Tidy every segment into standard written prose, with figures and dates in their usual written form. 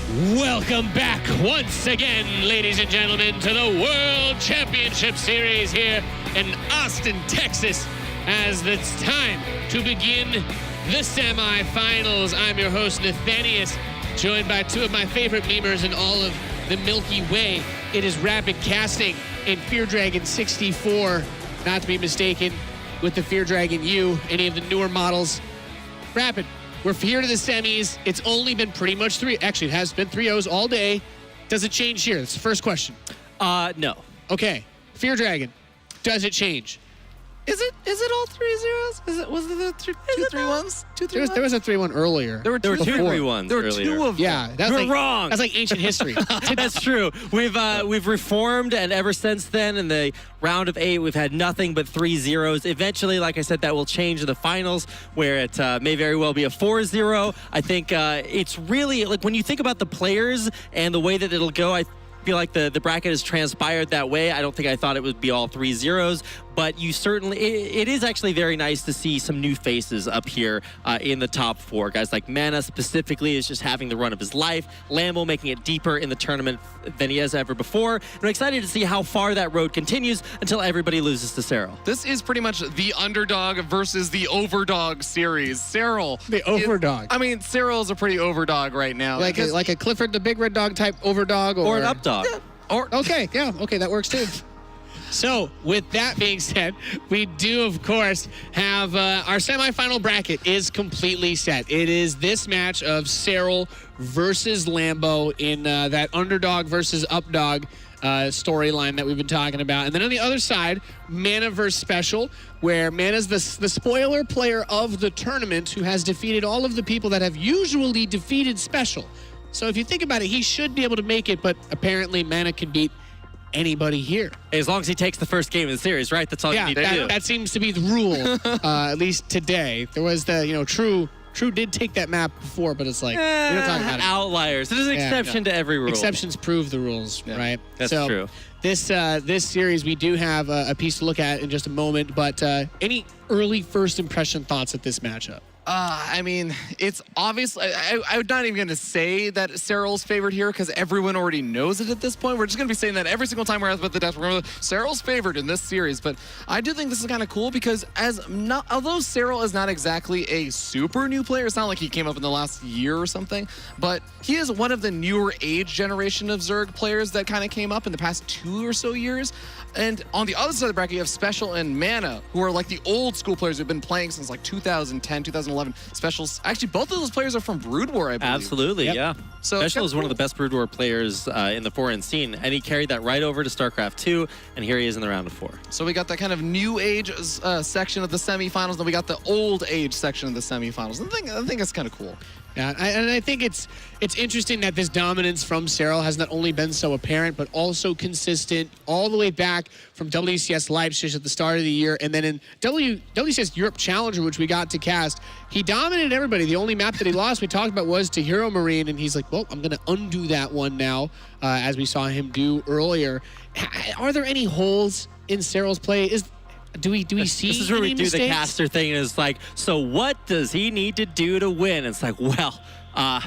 Welcome back once again, ladies and gentlemen, to the World Championship Series here in Austin, Texas, as it's time to begin the semifinals. I'm your host, Nathanius, joined by two of my favorite memers in all of the Milky Way. It is Rapid Casting in Fear Dragon 64, not to be mistaken with the Fear Dragon U, any of the newer models. Rapid, we're here to the semis. It's only been pretty much three. Actually, it has been 3-0s all day. Does it change here? That's the first question. No. Okay. Fear Dragon, does it change? Is it all 3 zeros? Was it the two 3-1s? There was a 3-1 earlier. There were two 3-1s There were earlier. two of them. Yeah, that's You're like, wrong. That's like ancient history. That's true. We've reformed, and ever since then, in the round of 8, we've had nothing but 3 zeros. Eventually, like I said, that will change in the finals, where it may very well be a 4-0. I think it's really, like, when you think about the players and the way that it'll go, I feel like the bracket has transpired that way. I don't think I thought it would be all 3 zeros, but you certainly, it is actually very nice to see some new faces up here in the top 4. Guys like Mana specifically is just having the run of his life. Lambo making it deeper in the tournament than he has ever before. And I'm excited to see how far that road continues until everybody loses to Serral. This is pretty much the underdog versus the overdog series. Serral. The overdog. I mean, Serral is a pretty overdog right now. Like a Clifford the Big Red Dog type overdog? Or an updog. Yeah. Or Okay, yeah, okay, that works too. So, with that being said, we do, of course, have our semifinal bracket is completely set. It is this match of Serral versus Lambo in that underdog versus updog storyline that we've been talking about. And then on the other side, Mana versus Special, where Mana's the spoiler player of the tournament who has defeated all of the people that have usually defeated Special. So if you think about it, he should be able to make it, but apparently Mana can beat anybody here. As long as he takes the first game of the series, right? That's all you need to do. That seems to be the rule, at least today. There was the, True did take that map before, but it's like, we don't talk about it. Outliers. There's an exception to every rule. Exceptions prove the rules, right? That's so true. This series, we do have a piece to look at in just a moment, but any early first impression thoughts at this matchup? I mean, it's obvious. I'm not even going to say that Serral's favored here because everyone already knows it at this point. We're just going to be saying that every single time we're at the desk. We're going to Serral's favored in this series. But I do think this is kind of cool because although Serral is not exactly a super new player, it's not like he came up in the last year or something, but he is one of the newer age generation of Zerg players that kind of came up in the past 2 or so years. And on the other side of the bracket, you have Special and Mana, who are like the old school players who've been playing since like 2010, 2011. Special's, actually, both of those players are from Brood War, I believe. Absolutely, yeah. So Special is one of the best Brood War players in the foreign scene, and he carried that right over to StarCraft 2, and here he is in the round of 4. So we got that kind of new age section of the semifinals, then we got the old age section of the semifinals. I think it's kind of cool. Yeah, and I think it's interesting that this dominance from Serral has not only been so apparent, but also consistent all the way back from WCS Leipzig at the start of the year, and then in WCS Europe Challenger, which we got to cast, he dominated everybody. The only map that he lost, we talked about, was to Hero Marine, and he's like, well, I'm going to undo that one now, as we saw him do earlier. Are there any holes in Serral's play? Do we see This is where we do mistakes? the caster thing, and it's like, so what does he need to do to win? It's like, well,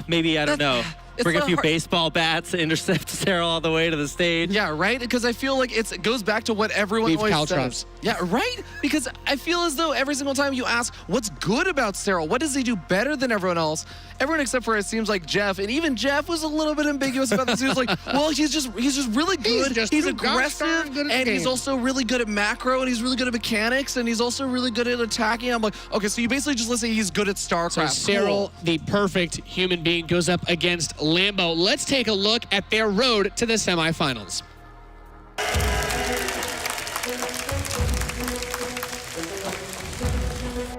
maybe, I don't know, bring a few baseball bats, intercept Serral all the way to the stage. Yeah, right? Because I feel like it goes back to what everyone Leave always caltrops. says. Yeah, right? Because I feel as though every single time you ask, what's good about Serral? What does he do better than everyone else? Everyone except for, it seems like Jeff, and even Jeff was a little bit ambiguous about this. He was like, well, he's just really good. He's aggressive, and he's also really good at macro, and he's really good at mechanics, and he's also really good at attacking. I'm like, okay, so you basically just listen, he's good at StarCraft. So Serral, the perfect human being, goes up against Lambo. Let's take a look at their road to the semifinals.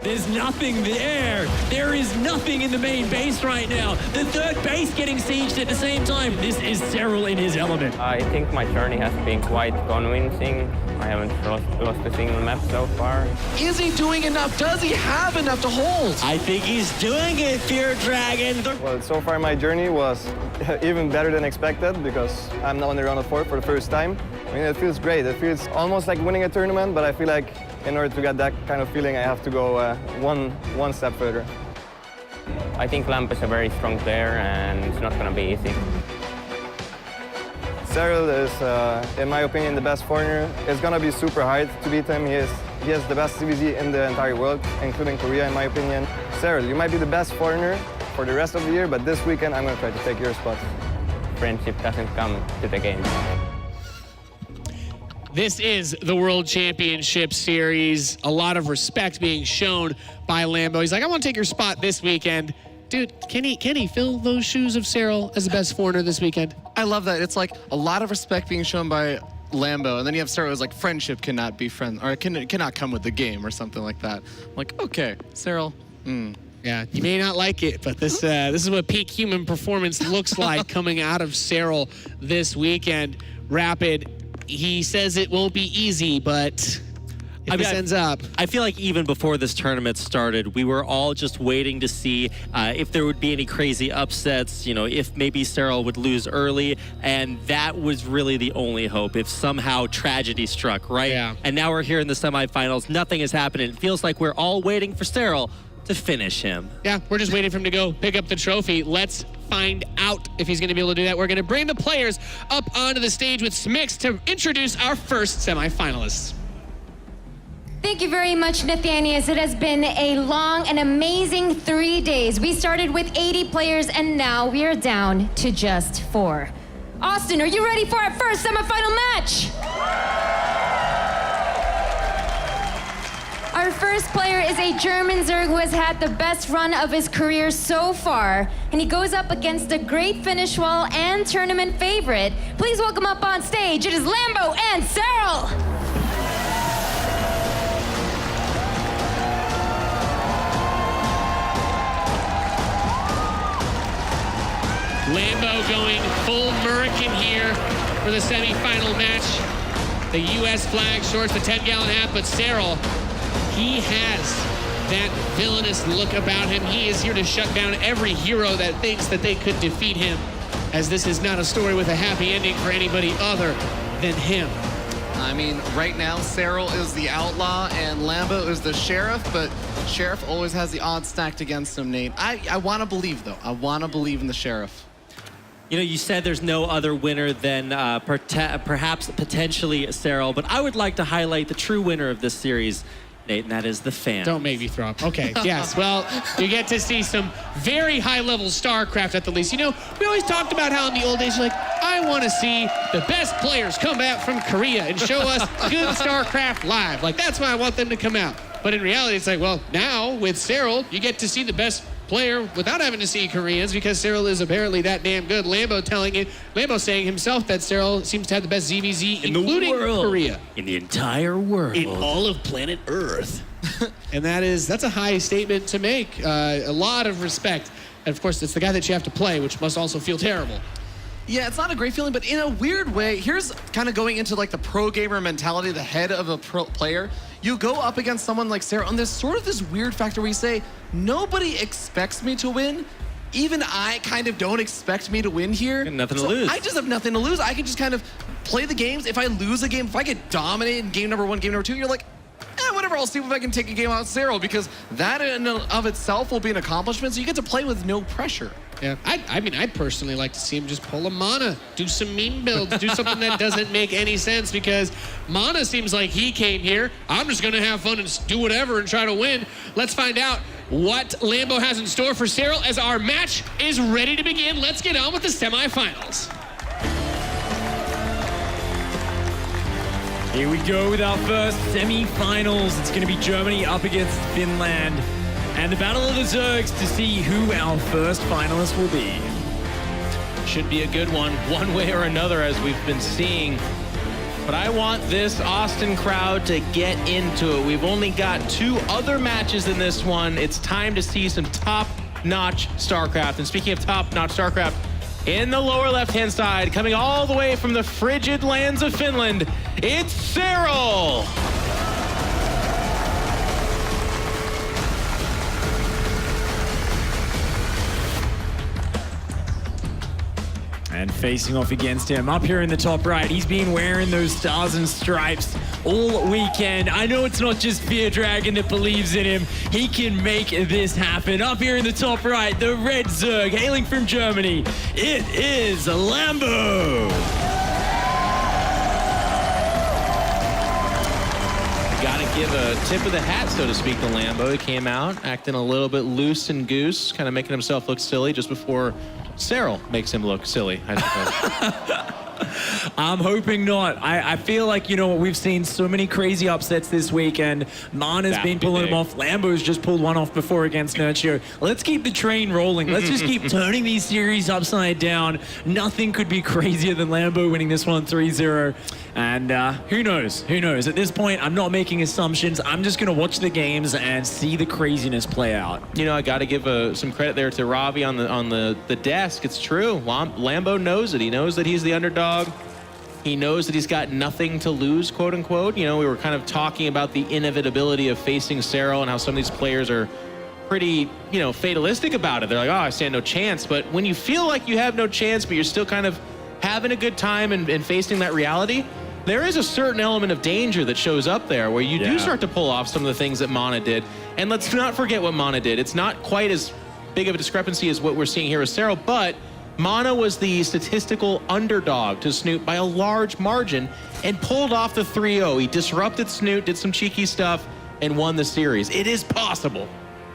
There's nothing there. There is nothing in the main base right now. The third base getting sieged at the same time. This is Serral in his element. I think my journey has been quite convincing. I haven't lost a single map so far. Is he doing enough? Does he have enough to hold? I think he's doing it, Fear Dragon. Well, so far my journey was even better than expected because I'm now in the round of 4 for the first time. I mean, it feels great. It feels almost like winning a tournament, but I feel like in order to get that kind of feeling, I have to go one step further. I think Lamp is a very strong player, and it's not gonna be easy. Serral is, in my opinion, the best foreigner. It's gonna be super hard to beat him. He has the best ZvZ in the entire world, including Korea, in my opinion. Serral, you might be the best foreigner for the rest of the year, but this weekend I'm gonna try to take your spot. Friendship doesn't come to the game. This is the World Championship Series. A lot of respect being shown by Lambo. He's like, I want to take your spot this weekend. Dude, can he fill those shoes of Serral as the best foreigner this weekend? I love that. It's like a lot of respect being shown by Lambo, and then you have Serral who's like, friendship cannot be or cannot come with the game or something like that. I'm like, okay, Serral. Yeah, you may not like it, but this is what peak human performance looks like coming out of Serral this weekend. Rapid, he says it won't be easy, but if this ends up. I feel like even before this tournament started, we were all just waiting to see if there would be any crazy upsets, you know, if maybe Serral would lose early, and that was really the only hope, if somehow tragedy struck, right? Yeah. And now we're here in the semifinals, nothing has happened, and it feels like we're all waiting for Serral to finish him. Yeah, we're just waiting for him to go pick up the trophy. Let's find out if he's going to be able to do that. We're going to bring the players up onto the stage with Smix to introduce our first semifinalists. Thank you very much, Nathanias. It has been a long and amazing 3 days. We started with 80 players, and now we are down to just 4. Austin, are you ready for our first semifinal match? Our first player is a German Zerg who has had the best run of his career so far, and he goes up against a great finish wall and tournament favorite. Please welcome up on stage, it is Lambo and Serral. Lambo going full American here for the semifinal match. The U.S. flag shorts the 10-gallon hat, but Serral, he has that villainous look about him. He is here to shut down every hero that thinks that they could defeat him, as this is not a story with a happy ending for anybody other than him. I mean, right now, Serral is the outlaw and Lambo is the sheriff, but sheriff always has the odds stacked against him, Nate. I want to believe, though. I want to believe in the sheriff. You know, you said there's no other winner than perhaps potentially Serral, but I would like to highlight the true winner of this series, Nate, and that is the fan. Don't make me throw up. Okay, yes, well, you get to see some very high-level StarCraft at the least. You know, we always talked about how in the old days, you're like, I want to see the best players come back from Korea and show us good StarCraft live. Like, that's why I want them to come out. But in reality, it's like, well, now with Serral, you get to see the best player without having to see Koreans, because Serral is apparently that damn good. Lambo saying himself that Serral seems to have the best ZvZ, including Korea. In the entire world. In all of planet Earth. And that's a high statement to make. A lot of respect. And of course, it's the guy that you have to play, which must also feel terrible. Yeah, it's not a great feeling, but in a weird way, here's kind of going into like the pro gamer mentality, the head of a pro player. You go up against someone like Serral, and there's sort of this weird factor where you say, nobody expects me to win. Even I kind of don't expect me to win here. Nothing to lose. I just have nothing to lose. I can just kind of play the games. If I lose a game, if I get dominated in game number 1, game number 2, you're like, whatever, I'll see if I can take a game out of Serral, because that in and of itself will be an accomplishment, so you get to play with no pressure. Yeah, I mean, I'd personally like to see him just pull a Mana, do some meme builds, do something that doesn't make any sense, because Mana seems like he came here. I'm just going to have fun and do whatever and try to win. Let's find out what Lambo has in store for Serral as our match is ready to begin. Let's get on with the semifinals. Here we go with our first semi-finals. It's going to be Germany up against Finland. And the battle of the Zergs to see who our first finalist will be. Should be a good one way or another, as we've been seeing. But I want this Austin crowd to get into it. We've only got 2 other matches in this one. It's time to see some top-notch StarCraft. And speaking of top-notch StarCraft, in the lower left-hand side, coming all the way from the frigid lands of Finland, it's Serral! And facing off against him, up here in the top right, he's been wearing those stars and stripes all weekend. I know it's not just Fear Dragon that believes in him. He can make this happen. Up here in the top right, the red Zerg, hailing from Germany, it is Lambo. Gotta give a tip of the hat, so to speak, to Lambo. He came out acting a little bit loose and goose, kind of making himself look silly just before Serral makes him look silly, I suppose. I'm hoping not. I feel like, you know what, we've seen so many crazy upsets this weekend. Mana's been pulling them off. Lambo's just pulled one off before against Nurture. Let's keep the train rolling. Let's just keep turning these series upside down. Nothing could be crazier than Lambo winning this one 3-0. And who knows? Who knows? At this point, I'm not making assumptions. I'm just going to watch the games and see the craziness play out. You know, I got to give some credit there to Ravi on the desk. It's true. Lambo knows it. He knows that he's the underdog. He knows that he's got nothing to lose, quote unquote. You know, we were kind of talking about the inevitability of facing Serral and how some of these players are pretty, you know, fatalistic about it. They're like, oh, I stand no chance. But when you feel like you have no chance, but you're still kind of having a good time and facing that reality, there is a certain element of danger that shows up there where you do start to pull off some of the things that Mana did. And let's not forget what Mana did. It's not quite as big of a discrepancy as what we're seeing here with Serral, but Mana was the statistical underdog to Snoot by a large margin and pulled off the 3-0. He disrupted Snoot, did some cheeky stuff, and won the series. It is possible.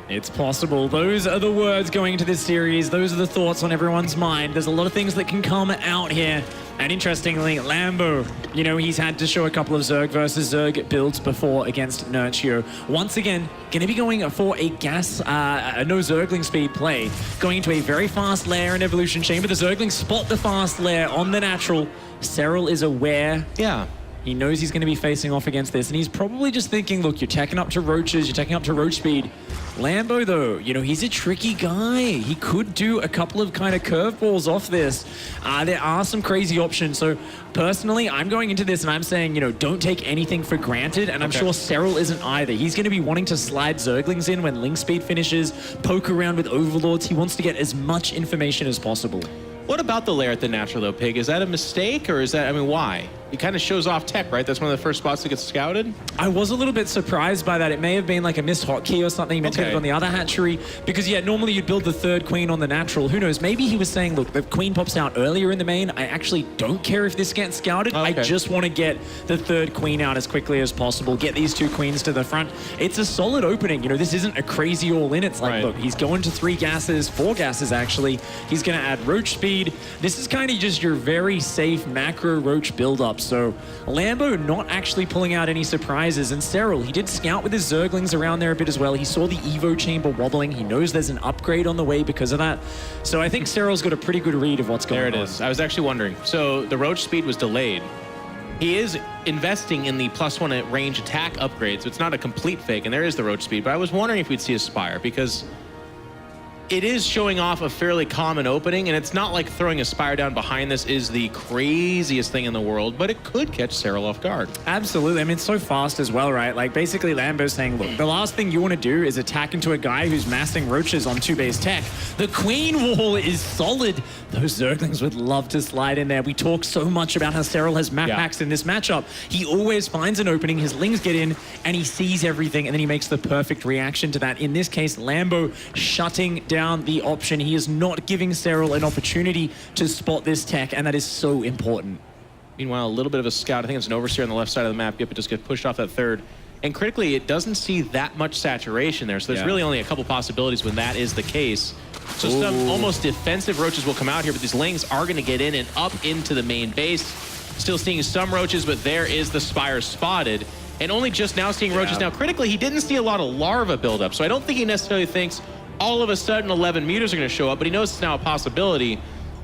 It's possible. Those are the words going into this series. Those are the thoughts on everyone's mind. There's a lot of things that can come out here. And interestingly, Lambo, you know, he's had to show a couple of Zerg versus Zerg builds before against Nurture. Once again, going to be going for a no Zergling speed play. Going into a very fast lair in Evolution Chamber. The Zerglings spot the fast lair on the natural. Serral is aware. Yeah. He knows he's going to be facing off against this, and he's probably just thinking, look, you're taking up to roaches, you're taking up to roach speed. Lambo, though, you know, he's a tricky guy. He could do a couple of kind of curveballs off this. There are some crazy options. So personally, I'm going into this and I'm saying, you know, don't take anything for granted. And I'm sure Serral isn't either. He's going to be wanting to slide Zerglings in when Link Speed finishes, poke around with Overlords. He wants to get as much information as possible. What about the lair at the natural, though, Pig? Is that a mistake, or is that, I mean, why? It kind of shows off tech, right? That's one of the first spots that gets scouted? I was a little bit surprised by that. It may have been like a missed hotkey or something. He meant to get it on the other hatchery. Because, yeah, normally you'd build the third queen on the natural. Who knows? Maybe he was saying, look, the queen pops out earlier in the main. I actually don't care if this gets scouted. I just want to get the third queen out as quickly as possible. Get these two queens to the front. It's a solid opening. You know, this isn't a crazy all-in. It's like, look, he's going to 4 gases, actually. He's going to add roach speed. This is kind of just your very safe macro roach build-up. So Lambo not actually pulling out any surprises. And Serral, he did scout with his Zerglings around there a bit as well. He saw the Evo chamber wobbling. He knows there's an upgrade on the way because of that. So I think Serral's got a pretty good read of what's going on. There it is. I was actually wondering. So the roach speed was delayed. He is investing in the +1 at range attack upgrade, so it's not a complete fake, and there is the roach speed. But I was wondering if we'd see a Spire, because it is showing off a fairly common opening, and it's not like throwing a Spire down behind this is the craziest thing in the world, but it could catch Serral off guard. Absolutely. I mean, it's so fast as well, right? Like, basically, Lambo's saying, look, the last thing you want to do is attack into a guy who's massing roaches on 2-base tech. The queen wall is solid. Those Zerglings would love to slide in there. We talk so much about how Serral has map hacks in this matchup. He always finds an opening, his Lings get in, and he sees everything, and then he makes the perfect reaction to that. In this case, Lambo shutting down the option. He is not giving Serral an opportunity to spot this tech, and that is so important. Meanwhile, a little bit of a scout. I think it's an overseer on the left side of the map. Yep, it just gets pushed off that third. And critically, it doesn't see that much saturation there. So there's really only a couple possibilities when that is the case. So some almost defensive roaches will come out here, but these Lings are going to get in and up into the main base. Still seeing some roaches, but there is the Spire spotted. And only just now seeing roaches. Now, critically, he didn't see a lot of larva buildup. So I don't think he necessarily thinks all of a sudden 11 meters are going to show up, but he knows it's now a possibility.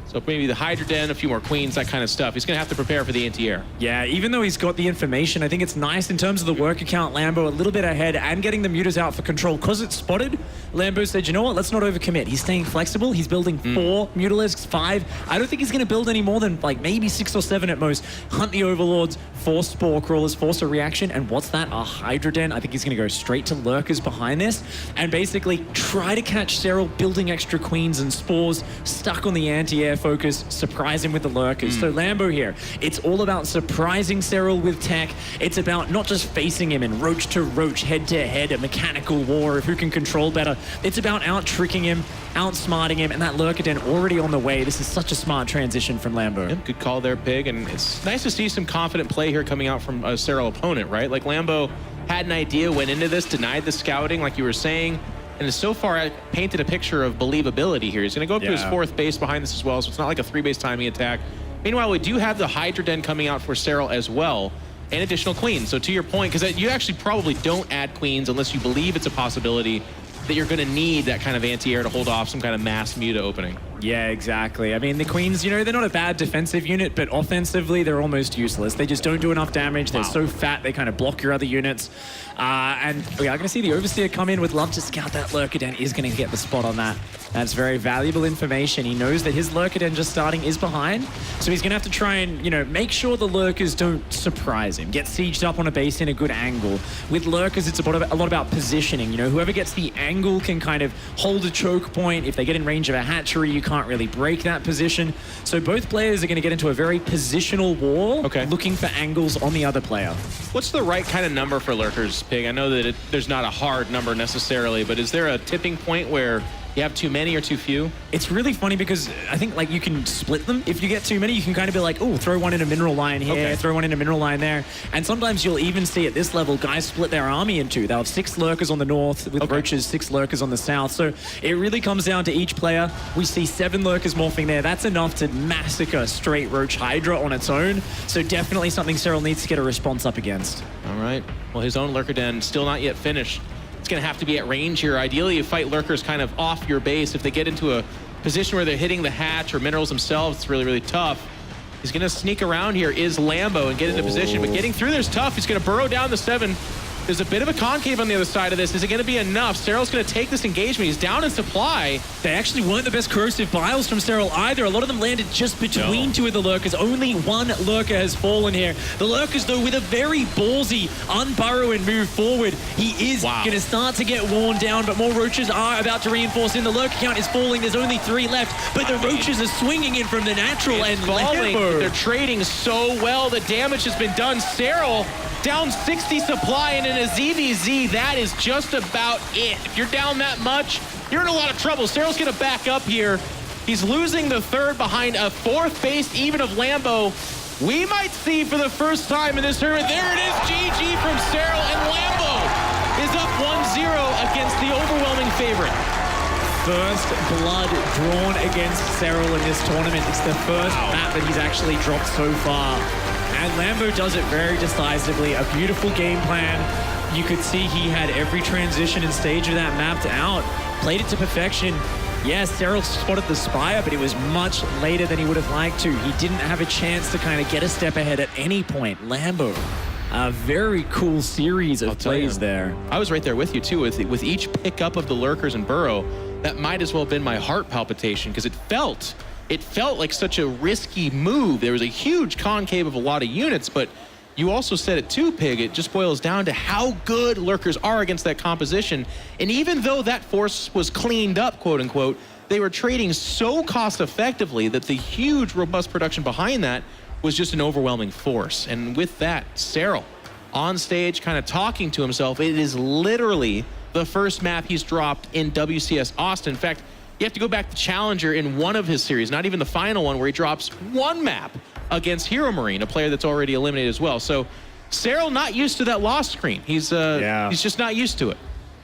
So maybe the Hydra Den, a few more queens, that kind of stuff. He's going to have to prepare for the anti-air. Yeah, even though he's got the information, I think it's nice in terms of the work account, Lambo a little bit ahead and getting the mutas out for control. Because it's spotted, Lambo said, you know what, let's not overcommit. He's staying flexible. He's building 4 Mutalisks, 5. I don't think he's going to build any more than like maybe 6 or 7 at most. Hunt the Overlords, force Spore Crawlers, force a reaction, and what's that? A Hydra Den. I think he's going to go straight to Lurkers behind this and basically try to catch Serral building extra Queens and Spores, stuck on the anti-air focus, surprise him with the Lurkers. So Lambo here, it's all about surprising Serral with tech. It's about not just facing him in roach to roach, head to head, a mechanical war of who can control better. It's about out-tricking him, outsmarting him, and that Lurker Den already on the way. This is such a smart transition from Lambo. Yep, good call there, Pig. And it's nice to see some confident play here coming out from a Serral opponent, right? Like Lambo had an idea, went into this, denied the scouting, like you were saying, and has so far painted a picture of believability here. He's going to go up to his 4th base behind this as well, so it's not like a 3-base timing attack. Meanwhile, we do have the Hydra Den coming out for Serral as well, and additional Queens. So to your point, because you actually probably don't add Queens unless you believe it's a possibility that you're going to need that kind of anti-air to hold off some kind of mass Muta opening. Yeah, exactly. I mean, the Queens, you know, they're not a bad defensive unit, but offensively, they're almost useless. They just don't do enough damage. They're so fat, they kind of block your other units. And we are going to see the Overseer come in. Would love to scout that Lurker Den. Is going to get the spot on that. That's very valuable information. He knows that his Lurker Den just starting is behind, so he's going to have to try and, you know, make sure the Lurkers don't surprise him, get sieged up on a base in a good angle. With Lurkers, it's a lot about positioning. You know, whoever gets the angle can kind of hold a choke point. If they get in range of a hatchery, you can't really break that position. So both players are going to get into a very positional war, looking for angles on the other player. What's the right kind of number for Lurkers, Pig? I know that there's not a hard number necessarily, but is there a tipping point where you have too many or too few? It's really funny because I think like you can split them. If you get too many, you can kind of be like, oh, throw one in a mineral line here, throw one in a mineral line there. And sometimes you'll even see at this level, guys split their army in 2. They'll have 6 Lurkers on the north with Roaches, 6 Lurkers on the south. So it really comes down to each player. We see 7 Lurkers morphing there. That's enough to massacre straight Roach Hydra on its own. So definitely something Serral needs to get a response up against. All right. Well, his own Lurker Den still not yet finished. It's going to have to be at range here. Ideally, you fight Lurkers kind of off your base. If they get into a position where they're hitting the hatch or minerals themselves, it's really, really tough. He's going to sneak around here, is Lambo, and get into position. But getting through there's tough. He's going to burrow down the 7. There's a bit of a concave on the other side of this. Is it going to be enough? Serral's going to take this engagement. He's down in supply. They actually weren't the best corrosive biles from Serral either. A lot of them landed just between 2 of the Lurkers. Only 1 Lurker has fallen here. The Lurkers, though, with a very ballsy unburrow and move forward. He is going to start to get worn down, but more Roaches are about to reinforce in. The Lurker count is falling. There's only 3 left, but the Roaches are swinging in from the natural and falling. Lambo. They're trading so well. The damage has been done. Serral down 60 supply, and in a ZvZ, that is just about it. If you're down that much, you're in a lot of trouble. Serral's going to back up here. He's losing the 3rd behind a 4th base even of Lambo. We might see for the first time in this tournament, there it is, GG from Serral, and Lambo is up 1-0 against the overwhelming favorite. First blood drawn against Serral in this tournament. It's the first map that he's actually dropped so far. And Lambo does it very decisively. A beautiful game plan. You could see he had every transition and stage of that mapped out. Played it to perfection. Yes, Serral spotted the Spire, but it was much later than he would have liked to. He didn't have a chance to kind of get a step ahead at any point. Lambo, a very cool series of plays there. I was right there with you, too. With each pickup of the Lurkers and burrow, that might as well have been my heart palpitation, because it felt like such a risky move. There was a huge concave of a lot of units, but you also said it too, Pig. It just boils down to how good Lurkers are against that composition. And even though that force was cleaned up, quote unquote, they were trading so cost effectively that the huge robust production behind that was just an overwhelming force. And with that, Serral on stage kind of talking to himself. It is literally the first map he's dropped in WCS Austin. In fact, you have to go back to Challenger in one of his series, not even the final one, where he drops 1 map against Hero Marine, a player that's already eliminated as well. So Serral not used to that loss screen. He's just not used to it.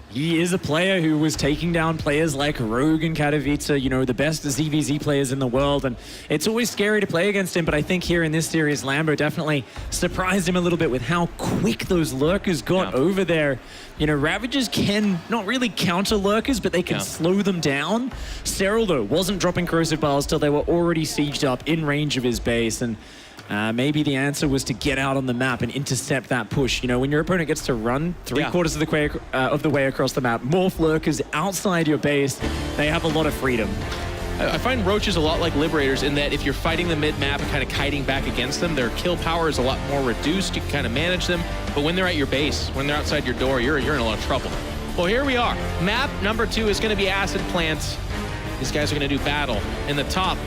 He is a player who was taking down players like Rogue and Katowice, you know, the best ZvZ players in the world. And it's always scary to play against him, but I think here in this series, Lambo definitely surprised him a little bit with how quick those Lurkers got over there. You know, Ravagers can not really counter Lurkers, but they can slow them down. Serral, though, wasn't dropping corrosive biles till they were already sieged up in range of his base. And Maybe the answer was to get out on the map and intercept that push. You know, when your opponent gets to run three-quarters of the way across the map, morph lurkers outside your base, they have a lot of freedom. I find roaches a lot like liberators in that if you're fighting the mid-map and kind of kiting back against them, their kill power is a lot more reduced. You can kind of manage them. But when they're at your base, when they're outside your door, you're in a lot of trouble. Well, here we are. Map number 2 is going to be Acid Plants. These guys are going to do battle in the top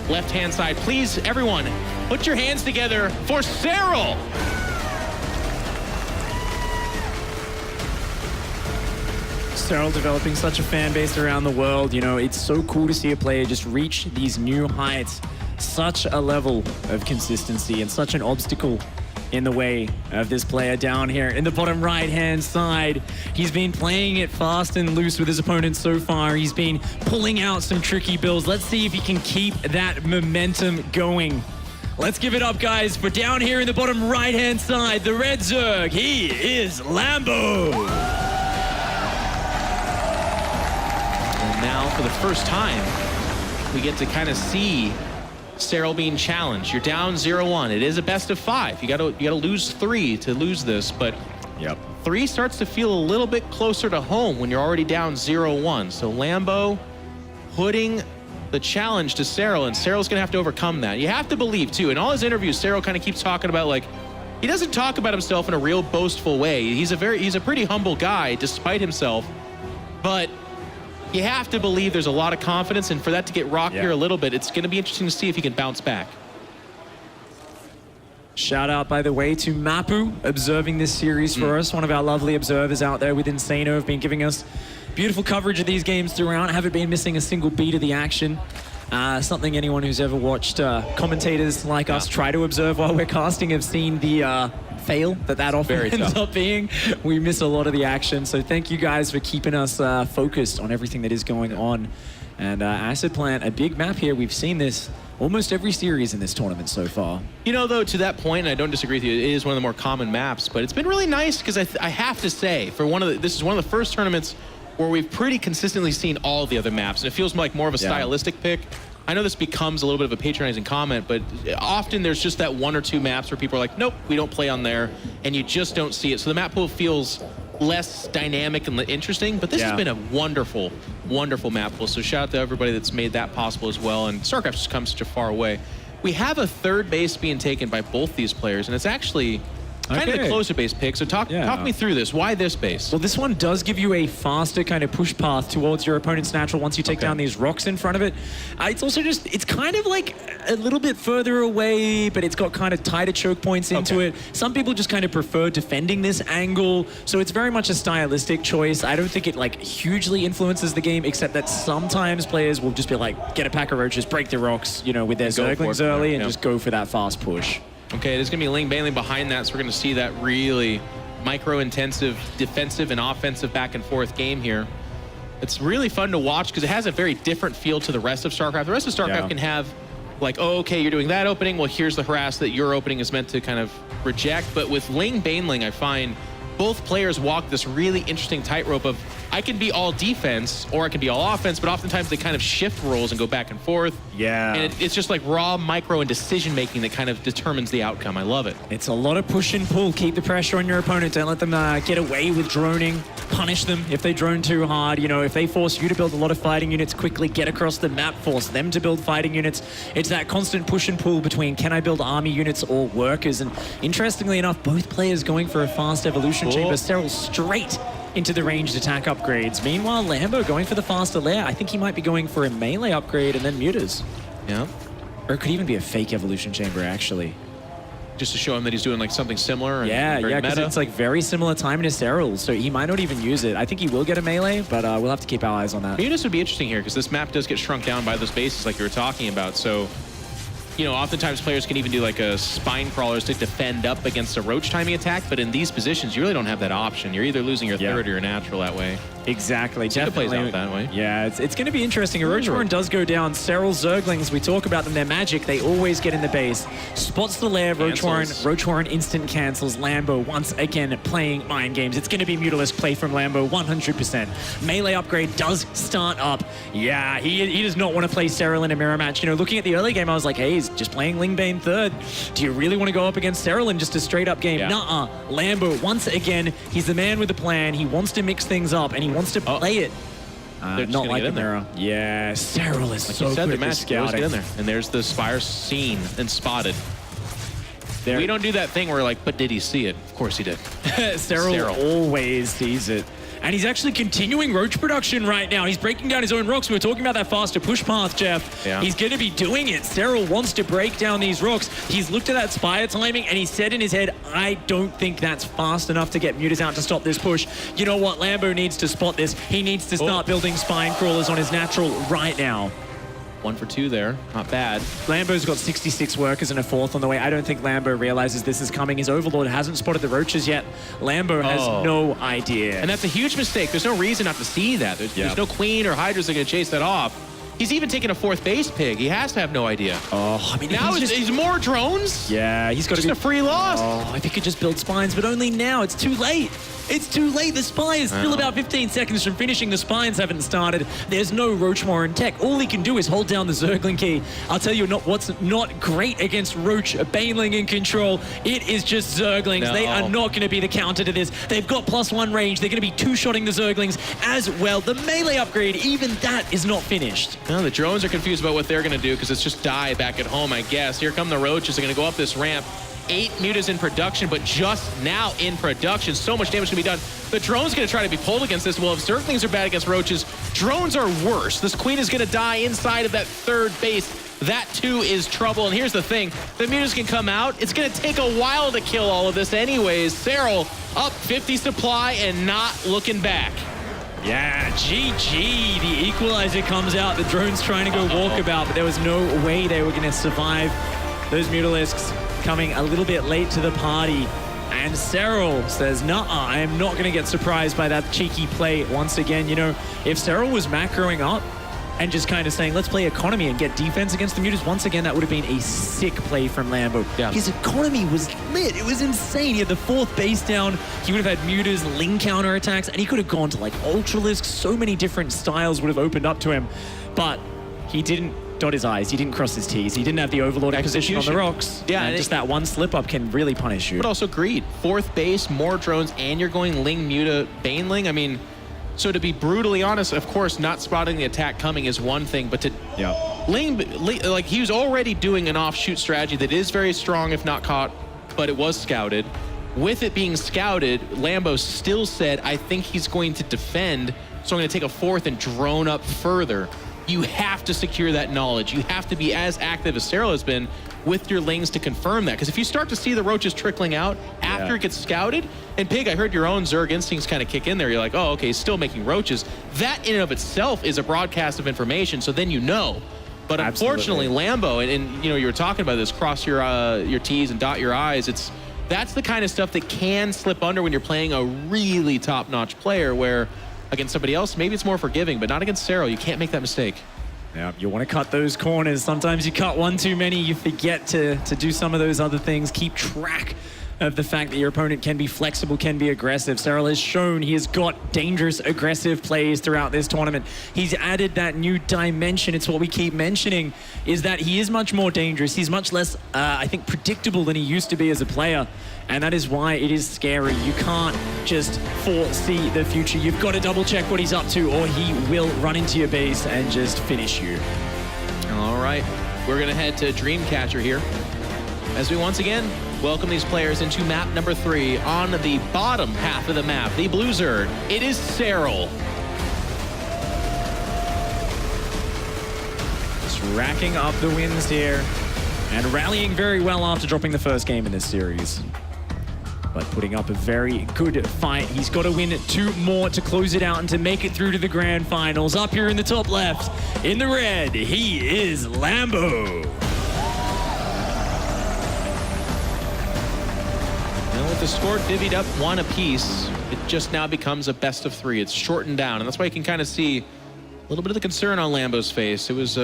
left-hand side. Please, everyone, put your hands together for Serral. Serral developing such a fan base around the world. You know, it's so cool to see a player just reach these new heights. Such a level of consistency and such an obstacle in the way of this player down here in the bottom right-hand side. He's been playing it fast and loose with his opponents so far. He's been pulling out some tricky builds. Let's see if he can keep that momentum going. Let's give it up, guys, for down here in the bottom right-hand side, the red Zerg. He is Lambo. Now, for the first time, we get to kind of see Serral being challenged. You're down 0-1. It is a best of 5. You gotta lose 3 to lose this, but 3 starts to feel a little bit closer to home when you're already down 0-1. So Lambo putting the challenge to Serral, and Serral's gonna have to overcome that. You have to believe too. In all his interviews, Serral kind of keeps talking about, like, he doesn't talk about himself in a real boastful way. He's a pretty humble guy despite himself, but you have to believe there's a lot of confidence, and for that to get rocked here a little bit, it's going to be interesting to see if he can bounce back. Shout out, by the way, to Mapu observing this series for us. One of our lovely observers out there with Insano have been giving us beautiful coverage of these games throughout. Haven't been missing a single beat of the action. Something anyone who's ever watched commentators like us try to observe while we're casting have seen the fail that often ends up being. We miss a lot of the action, so thank you guys for keeping us focused on everything that is going on. And Acid Plant, a big map here. We've seen this almost every series in this tournament so far. You know, though, to that point, and I don't disagree with you, it is one of the more common maps, but it's been really nice because I have to say, this is one of the first tournaments where we've pretty consistently seen all of the other maps, and it feels like more of a stylistic pick. I know this becomes a little bit of a patronizing comment, but often there's just that 1 or 2 maps where people are like, nope, we don't play on there, and you just don't see it. So the map pool feels less dynamic and interesting, but this has been a wonderful, wonderful map pool. So shout out to everybody that's made that possible as well, and StarCraft just comes such a far way. We have a 3rd base being taken by both these players, and it's actually kind of the closer base pick. So talk me through this. Why this base? Well, this one does give you a faster kind of push path towards your opponent's natural once you take down these rocks in front of it. It's also just, it's kind of like a little bit further away, but it's got kind of tighter choke points into it. Some people just kind of prefer defending this angle. So it's very much a stylistic choice. I don't think it like hugely influences the game, except that sometimes players will just be like, get a pack of roaches, break the rocks, you know, with their Zerglings early and just go for that fast push. Okay, there's going to be Ling Bailey behind that, so we're going to see that really micro-intensive defensive and offensive back-and-forth game here. It's really fun to watch because it has a very different feel to the rest of StarCraft. The rest of StarCraft can have, like, oh, okay, you're doing that opening, well, here's the harass that your opening is meant to kind of reject. But with Ling Bainling, I find both players walk this really interesting tightrope of, I can be all defense or I can be all offense, but oftentimes they kind of shift roles and go back and forth. And it's just like raw micro and decision making that kind of determines the outcome. I love it. It's a lot of push and pull. Keep the pressure on your opponent. Don't let them get away with droning. Punish them if they drone too hard. You know, if they force you to build a lot of fighting units quickly, get across the map, force them to build fighting units. It's that constant push and pull between can I build army units or workers. And interestingly enough, both players going for a fast evolution chamber. Serral straight into the ranged attack upgrades. Meanwhile, Lambo going for the faster lair. I think he might be going for a melee upgrade and then mutas. Or it could even be a fake evolution chamber, actually. Just to show him that he's doing like something similar. And because it's like very similar timing to Serral, so he might not even use it. I think he will get a melee, but we'll have to keep our eyes on that. Mutas would be interesting here because this map does get shrunk down by those bases like you were talking about. So, you know, oftentimes players can even do like a spine crawlers to defend up against a roach timing attack, but in these positions, you really don't have that option. You're either losing your third or your natural that way. Exactly, so definitely. It plays out that way. Yeah, it's going to be interesting. A Roach Warren does go down. Serral Zerglings, we talk about them, they're magic. They always get in the base. Spots the lair, Roach Warren instant cancels. Lambo once again playing mind games. It's going to be Mutalisk play from Lambo, 100%. Melee upgrade does start up. Yeah, he does not want to play Serral in a mirror match. You know, looking at the early game, I was like, hey, He's just playing Lingbane third. Do you really want to go up against Serral in just a straight-up game? Yeah. Nuh-uh. Lambo, once again, he's the man with the plan. He wants to mix things up, and he wants to play it. They're just Not gonna like get the in there. mirror. Yeah, Serral is Like so you said, good the at match goes scouting. in there. And there's the Spire seen and spotted. There- We don't do that thing where we're like, but did he see it? Of course he did. Serral always sees it. And he's actually continuing Roach production right now. He's breaking down his own rocks. We were talking about that faster push path, Jeff. Yeah. He's going to be doing it. Serral wants to break down these rocks. He's looked at that Spire timing, and he said in his head, I don't think that's fast enough to get Mutas out to stop this push. You know what? Lambo needs to spot this. He needs to start building spine crawlers on his natural right now. 1 for 2 there. Not bad. Lambo's got 66 workers and a 4th on the way. I don't think Lambo realizes this is coming. His Overlord hasn't spotted the Roaches yet. Lambo has no idea. And that's a huge mistake. There's no reason not to see that. There's no Queen or Hydras that are going to chase that off. He's even taking a 4th base pig. He has to have no idea. Oh, I mean, Now he's more drones? Yeah, he's got to Just be a free loss. Oh, if he could just build spines, but only now. It's too late. It's too late. The spy is still about 15 seconds from finishing. The spines haven't started. There's no Roachmore in tech. All he can do is hold down the Zergling key. I'll tell you what's not great against Roach, Baneling in control. It is just Zerglings. No. They are not going to be the counter to this. They've got +1 range. They're going to be two-shotting the Zerglings as well. The melee upgrade, even that is not finished. No, the drones are confused about what they're going to do because it's just die back at home, I guess. Here come the Roaches. They're going to go up this ramp. 8 Mutas in production, but just now in production. So much damage can be done. The drone's going to try to be pulled against this. Well, if Zerglings are bad against Roaches, drones are worse. This Queen is going to die inside of that 3rd base. That, too, is trouble. And here's the thing. The Mutas can come out. It's going to take a while to kill all of this anyways. Serral up 50 supply and not looking back. Yeah, GG. The equalizer comes out. The drone's trying to go walkabout, but there was no way they were going to survive. Those Mutalisks coming a little bit late to the party. And Serral says, nah, I am not going to get surprised by that cheeky play once again. You know, if Serral was macroing up and just kind of saying, let's play economy and get defense against the Mutas, once again, that would have been a sick play from Lambo. Yeah. His economy was lit. It was insane. He had the 4th base down. He would have had Mutas, Ling counter attacks, and he could have gone to like Ultralisk. So many different styles would have opened up to him. But he didn't dot his I's. He didn't cross his T's. He didn't have the Overlord position on the rocks. Yeah, and just that one slip-up can really punish you. But also greed. 4th base, more drones, and you're going Ling, Muta, Baneling. I mean, so to be brutally honest, of course, not spotting the attack coming is one thing, but to Ling, like he was already doing an offshoot strategy that is very strong if not caught, but it was scouted. With it being scouted, Lambo still said, I think he's going to defend, so I'm going to take a 4th and drone up further. You have to secure that knowledge. You have to be as active as Serral has been with your Lings to confirm that. Because if you start to see the Roaches trickling out after it gets scouted, and Pig, I heard your own Zerg instincts kind of kick in there. You're like, oh, okay, he's still making Roaches. That in and of itself is a broadcast of information, so then you know. But unfortunately, Lambo, and you know, you were talking about this, cross your T's and dot your I's, that's the kind of stuff that can slip under when you're playing a really top-notch player where against somebody else, maybe it's more forgiving, but not against Serral. You can't make that mistake. Yeah, you want to cut those corners. Sometimes you cut one too many, you forget to do some of those other things. Keep track of the fact that your opponent can be flexible, can be aggressive. Serral has shown he has got dangerous, aggressive plays throughout this tournament. He's added that new dimension. It's what we keep mentioning, is that he is much more dangerous. He's much less, I think, predictable than he used to be as a player. And that is why it is scary. You can't just foresee the future. You've got to double check what he's up to, or he will run into your base and just finish you. All right, we're going to head to Dreamcatcher here as we once again welcome these players into map number 3 on the bottom half of the map, the Blue Zerg. It is Serral. Just racking up the wins here and rallying very well after dropping the first game in this series. But putting up a very good fight. He's got to win 2 more to close it out and to make it through to the grand finals. Up here in the top left, in the red, he is Lambo. Now with the score divvied up 1 apiece, it just now becomes a best of 3. It's shortened down, and that's why you can kind of see a little bit of the concern on Lambo's face. It was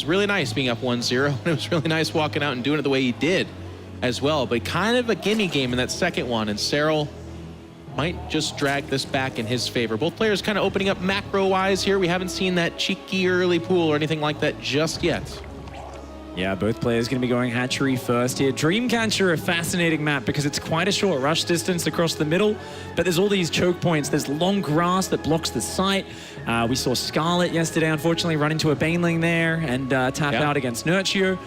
really nice being up 1-0, and it was really nice walking out and doing it the way he did as well, but kind of a gimme game in that second one, and Serral might just drag this back in his favor. Both players kind of opening up macro-wise here. We haven't seen that cheeky early pool or anything like that just yet. Yeah, both players going to be going hatchery first here. Dreamcatcher, a fascinating map because it's quite a short rush distance across the middle, but there's all these choke points. There's long grass that blocks the sight. We saw Scarlet yesterday, unfortunately, run into a baneling there and tap out against Nurtio.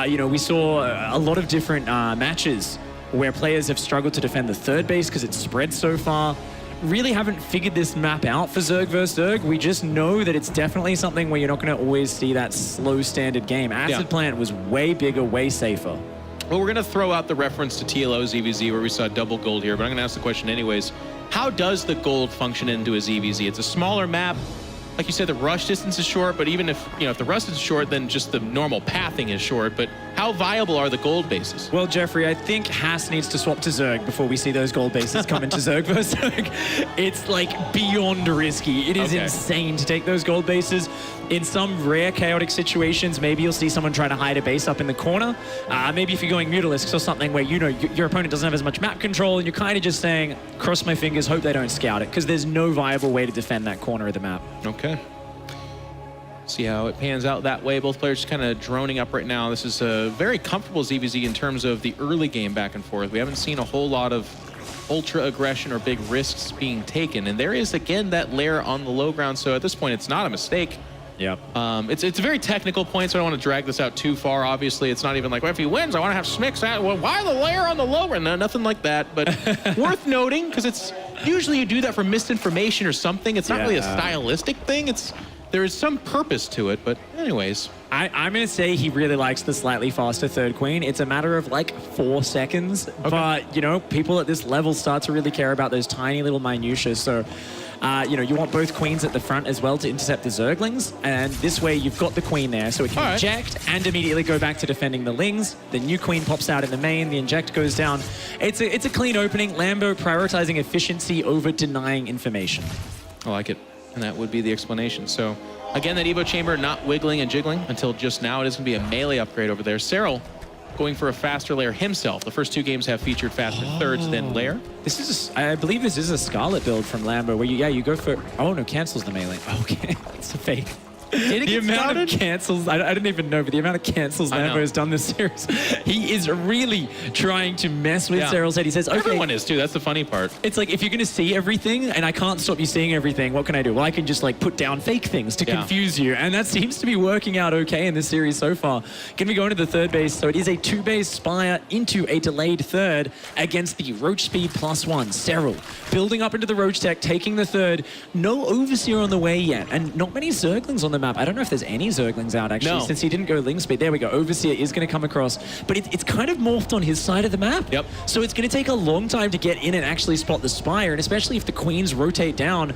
You know, we saw a lot of different matches where players have struggled to defend the third base because it's spread so far. Really haven't figured this map out for Zerg vs. Zerg. We just know that it's definitely something where you're not going to always see that slow standard game. Acid Plant was way bigger, way safer. Well, we're going to throw out the reference to TLO ZvZ where we saw double gold here, but I'm going to ask the question anyways. How does the gold function into a ZvZ? It's a smaller map. Like you said, the rush distance is short, but even if, you know, if the rush is short, then just the normal pathing is short. But how viable are the gold bases? Well, Jeffrey, I think Haas needs to swap to Zerg before we see those gold bases come into Zerg vs. Zerg. It's like beyond risky. It is insane to take those gold bases. In some rare chaotic situations, maybe you'll see someone try to hide a base up in the corner. Maybe if you're going Mutalisks or something where, you know, your opponent doesn't have as much map control and you're kind of just saying, cross my fingers, hope they don't scout it, because there's no viable way to defend that corner of the map. Okay. See how it pans out that way. Both players just kind of droning up right now. This is a very comfortable ZvZ in terms of the early game back and forth. We haven't seen a whole lot of ultra aggression or big risks being taken. And there is, again, that lair on the low ground. So at this point, it's not a mistake. Yep. It's a very technical point, so I don't want to drag this out too far. Obviously, it's not even like, well, if he wins, I want to have Smix out. Well, why the layer on the lower? No, nothing like that. But worth noting, because it's usually you do that for misinformation or something. It's not really a stylistic thing. There is some purpose to it. But anyways, I'm going to say he really likes the slightly faster third queen. It's a matter of like 4 seconds. Okay. But, you know, people at this level start to really care about those tiny little minutiae. So, you know, you want both queens at the front as well to intercept the Zerglings. And this way you've got the queen there. So it can inject and immediately go back to defending the Lings. The new queen pops out in the main. The inject goes down. It's a clean opening. Lambo prioritizing efficiency over denying information. I like it. And that would be the explanation. So, again, that Evo Chamber not wiggling and jiggling until just now. It is going to be a melee upgrade over there. Serral going for a faster lair himself. The first 2 games have featured faster thirds than lair. This is, I believe this is a Scarlet build from Lambo where you go for, oh no, cancels the melee. Okay, it's a fake. Did it the amount of cancels, I didn't even know, but the amount of cancels Lambo has done this series, he is really trying to mess with Serral's head. He says, okay. Everyone is too, that's the funny part. It's like, if you're going to see everything and I can't stop you seeing everything, what can I do? Well, I can just like put down fake things to confuse you. And that seems to be working out okay in this series so far. Going to be going to the third base. So it is a 2-base Spire into a delayed third against the Roach Speed +1. Serral building up into the Roach Tech, taking the third. No Overseer on the way yet. And not many Zerglings on the map. I don't know if there's any Zerglings out, actually, since he didn't go Ling Speed. There we go. Overseer is going to come across. But it's kind of morphed on his side of the map. Yep. So it's going to take a long time to get in and actually spot the Spire. And especially if the Queens rotate down,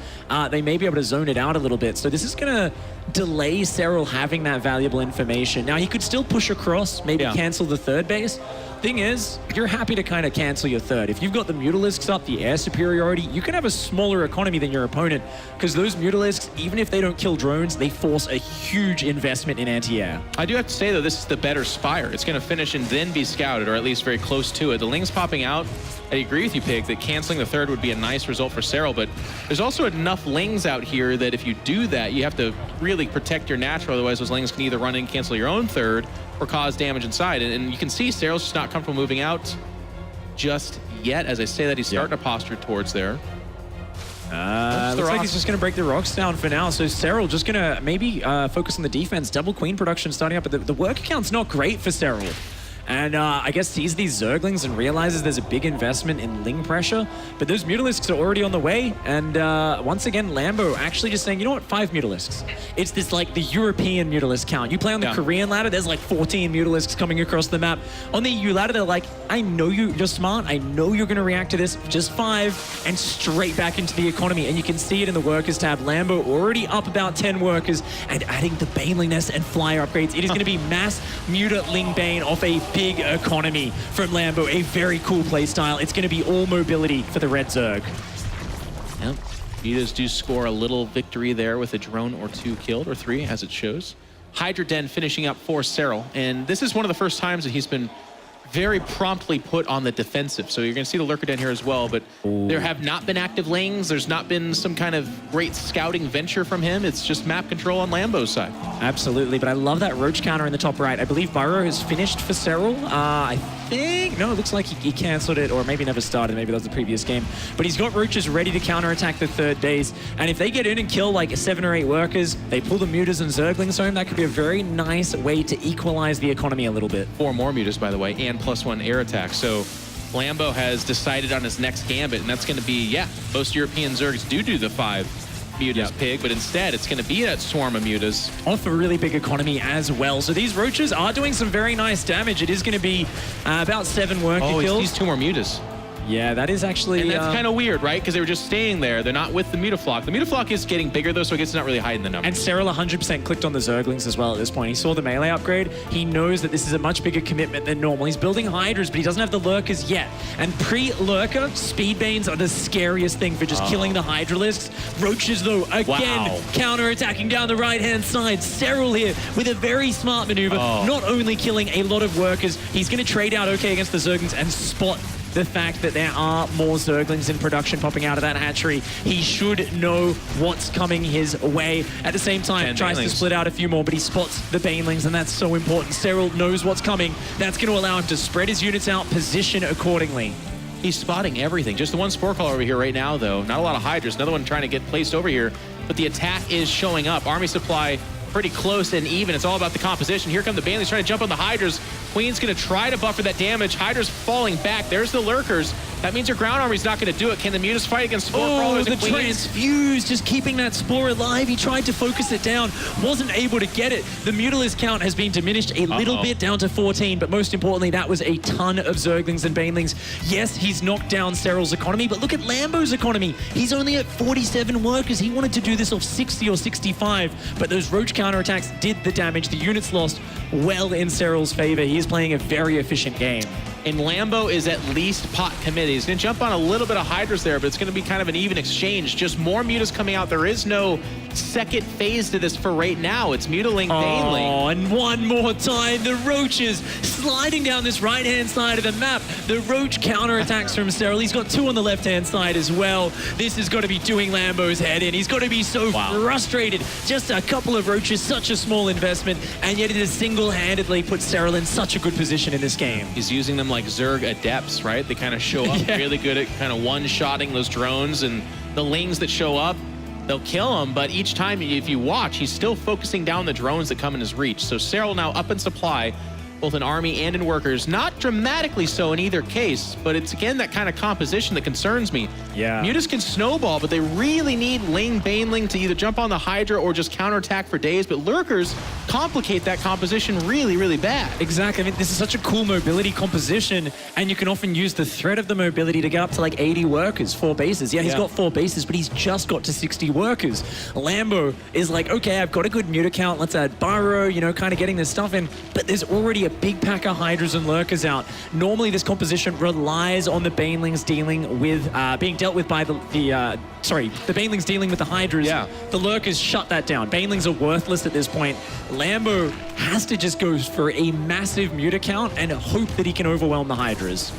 they may be able to zone it out a little bit. So this is going to delay Serral having that valuable information. Now, he could still push across, maybe cancel the third base. Thing is, you're happy to kind of cancel your third. If you've got the Mutalisks up, the air superiority, you can have a smaller economy than your opponent, because those Mutalisks, even if they don't kill drones, they force a huge investment in anti-air. I do have to say, though, this is the better Spire. It's going to finish and then be scouted, or at least very close to it. The Lings popping out, I agree with you, Pig, that canceling the third would be a nice result for Serral, but there's also enough Lings out here that if you do that, you have to really protect your natural, otherwise those Lings can either run in and cancel your own third, or cause damage inside. And you can see Serral's just not comfortable moving out just yet. As I say that, he's starting to posture towards there. Looks like he's just going to break the rocks down for now. So Serral just going to maybe focus on the defense. Double queen production starting up, but the work count's not great for Serral. And I guess sees these Zerglings and realizes there's a big investment in Ling pressure. But those Mutalisks are already on the way. And once again, Lambo actually just saying, you know what, 5 Mutalisks. It's this like the European Mutalisk count. You play on the Korean ladder, there's like 14 Mutalisks coming across the map. On the EU ladder, they're like, I know you're smart. I know you're going to react to this. Just 5 and straight back into the economy. And you can see it in the workers tab. Lambo already up about 10 workers and adding the Baneling Nest and Flyer upgrades. It is going to be mass Muta Ling Bane off a big economy from Lambo. A very cool playstyle. It's going to be all mobility for the Red Zerg. Yep. Mutas do score a little victory there with a drone or 2 killed, or 3 as it shows. Hydra Den finishing up for Serral, and this is one of the first times that he's been very promptly put on the defensive. So you're going to see the Lurker down here as well, but there have not been active lanes. There's not been some kind of great scouting venture from him. It's just map control on Lambo's side. Absolutely, but I love that Roach counter in the top right. I believe Burrow has finished for Serral. I think, no, it looks like he canceled it, or maybe never started. Maybe that was the previous game. But he's got Roaches ready to counterattack the third days. And if they get in and kill like 7 or 8 workers, they pull the Mutas and Zerglings home, that could be a very nice way to equalize the economy a little bit. 4 more Mutas, by the way, and +1 air attack. So Lambo has decided on his next gambit, and that's going to be, yeah, most European Zergs do the 5 Mutas pig, but instead it's going to be that swarm of Mutas. Off a really big economy as well. So these Roaches are doing some very nice damage. It is going to be about 7 worker kills. These 2 more Mutas. Yeah, that is actually... And that's kind of weird, right? Because they were just staying there. They're not with the Mutaflock. The Mutaflock is getting bigger, though, so I guess it's not really hiding the numbers. And Serral 100% clicked on the Zerglings as well at this point. He saw the melee upgrade. He knows that this is a much bigger commitment than normal. He's building Hydras, but he doesn't have the Lurkers yet. And pre-Lurker, Speedbanes are the scariest thing for just killing the Hydralisks. Roaches, though, again, counter-attacking down the right-hand side. Serral here with a very smart maneuver, not only killing a lot of workers, he's going to trade out okay against the Zerglings and spot the fact that there are more Zerglings in production popping out of that hatchery. He should know what's coming his way. At the same time, tries to split out a few more, but he spots the Banelings, and that's so important. Serral knows what's coming. That's going to allow him to spread his units out, position accordingly. He's spotting everything. Just the one Spore Caller over here right now, though. Not a lot of Hydras. Another one trying to get placed over here, but the attack is showing up. Army supply pretty close and even. It's all about the composition. Here come the Banelings trying to jump on the Hydras. Queen's going to try to buffer that damage. Hydra's falling back. There's the Lurkers. That means your ground army's not going to do it. Can the Mutas fight against Spore Crawlers and Queens? Transfuse, just keeping that Spore alive. He tried to focus it down, wasn't able to get it. The Mutalisk count has been diminished a little bit down to 14, but most importantly, that was a ton of Zerglings and Banelings. Yes, he's knocked down Serral's economy, but look at Lambo's economy. He's only at 47 workers. He wanted to do this off 60 or 65, but those Roach counterattacks did the damage. The units lost well in Serral's favor. He is playing a very efficient game. And Lambo is at least pot committed. He's going to jump on a little bit of Hydras there, but it's going to be kind of an even exchange. Just more Mutas coming out. There is no second phase to this for right now. It's Mutaling Baneling. Oh, and one more time, the Roaches sliding down this right-hand side of the map. The Roach counterattacks from Serral. He's got 2 on the left-hand side as well. This has got to be doing Lambo's head in. He's got to be so frustrated. Just a couple of Roaches, such a small investment, and yet it has single-handedly put Serral in such a good position in this game. He's using them like Zerg adepts, right? They kind of show up really good at kind of one-shotting those drones, and the Lings that show up, they'll kill him, but each time, if you watch, he's still focusing down the drones that come in his reach. So Serral now up in supply, both in army and in workers. Not dramatically so in either case, but it's again that kind of composition that concerns me. Yeah. Mutas can snowball, but they really need Ling Baneling to either jump on the Hydra or just counterattack for days, but Lurkers complicate that composition really, really bad. Exactly. I mean, this is such a cool mobility composition, and you can often use the threat of the mobility to get up to like 80 workers, 4 bases. Yeah, he's got 4 bases, but he's just got to 60 workers. Lambo is like, okay, I've got a good Muta count. Let's add Burrow, you know, kind of getting this stuff in, but there's already a big pack of Hydras and Lurkers out. Normally, this composition relies on the Banelings dealing with, being dealt with by the Banelings dealing with the Hydras. Yeah. The Lurkers shut that down. Banelings are worthless at this point. Lambo has to just go for a massive Muta count and hope that he can overwhelm the Hydras.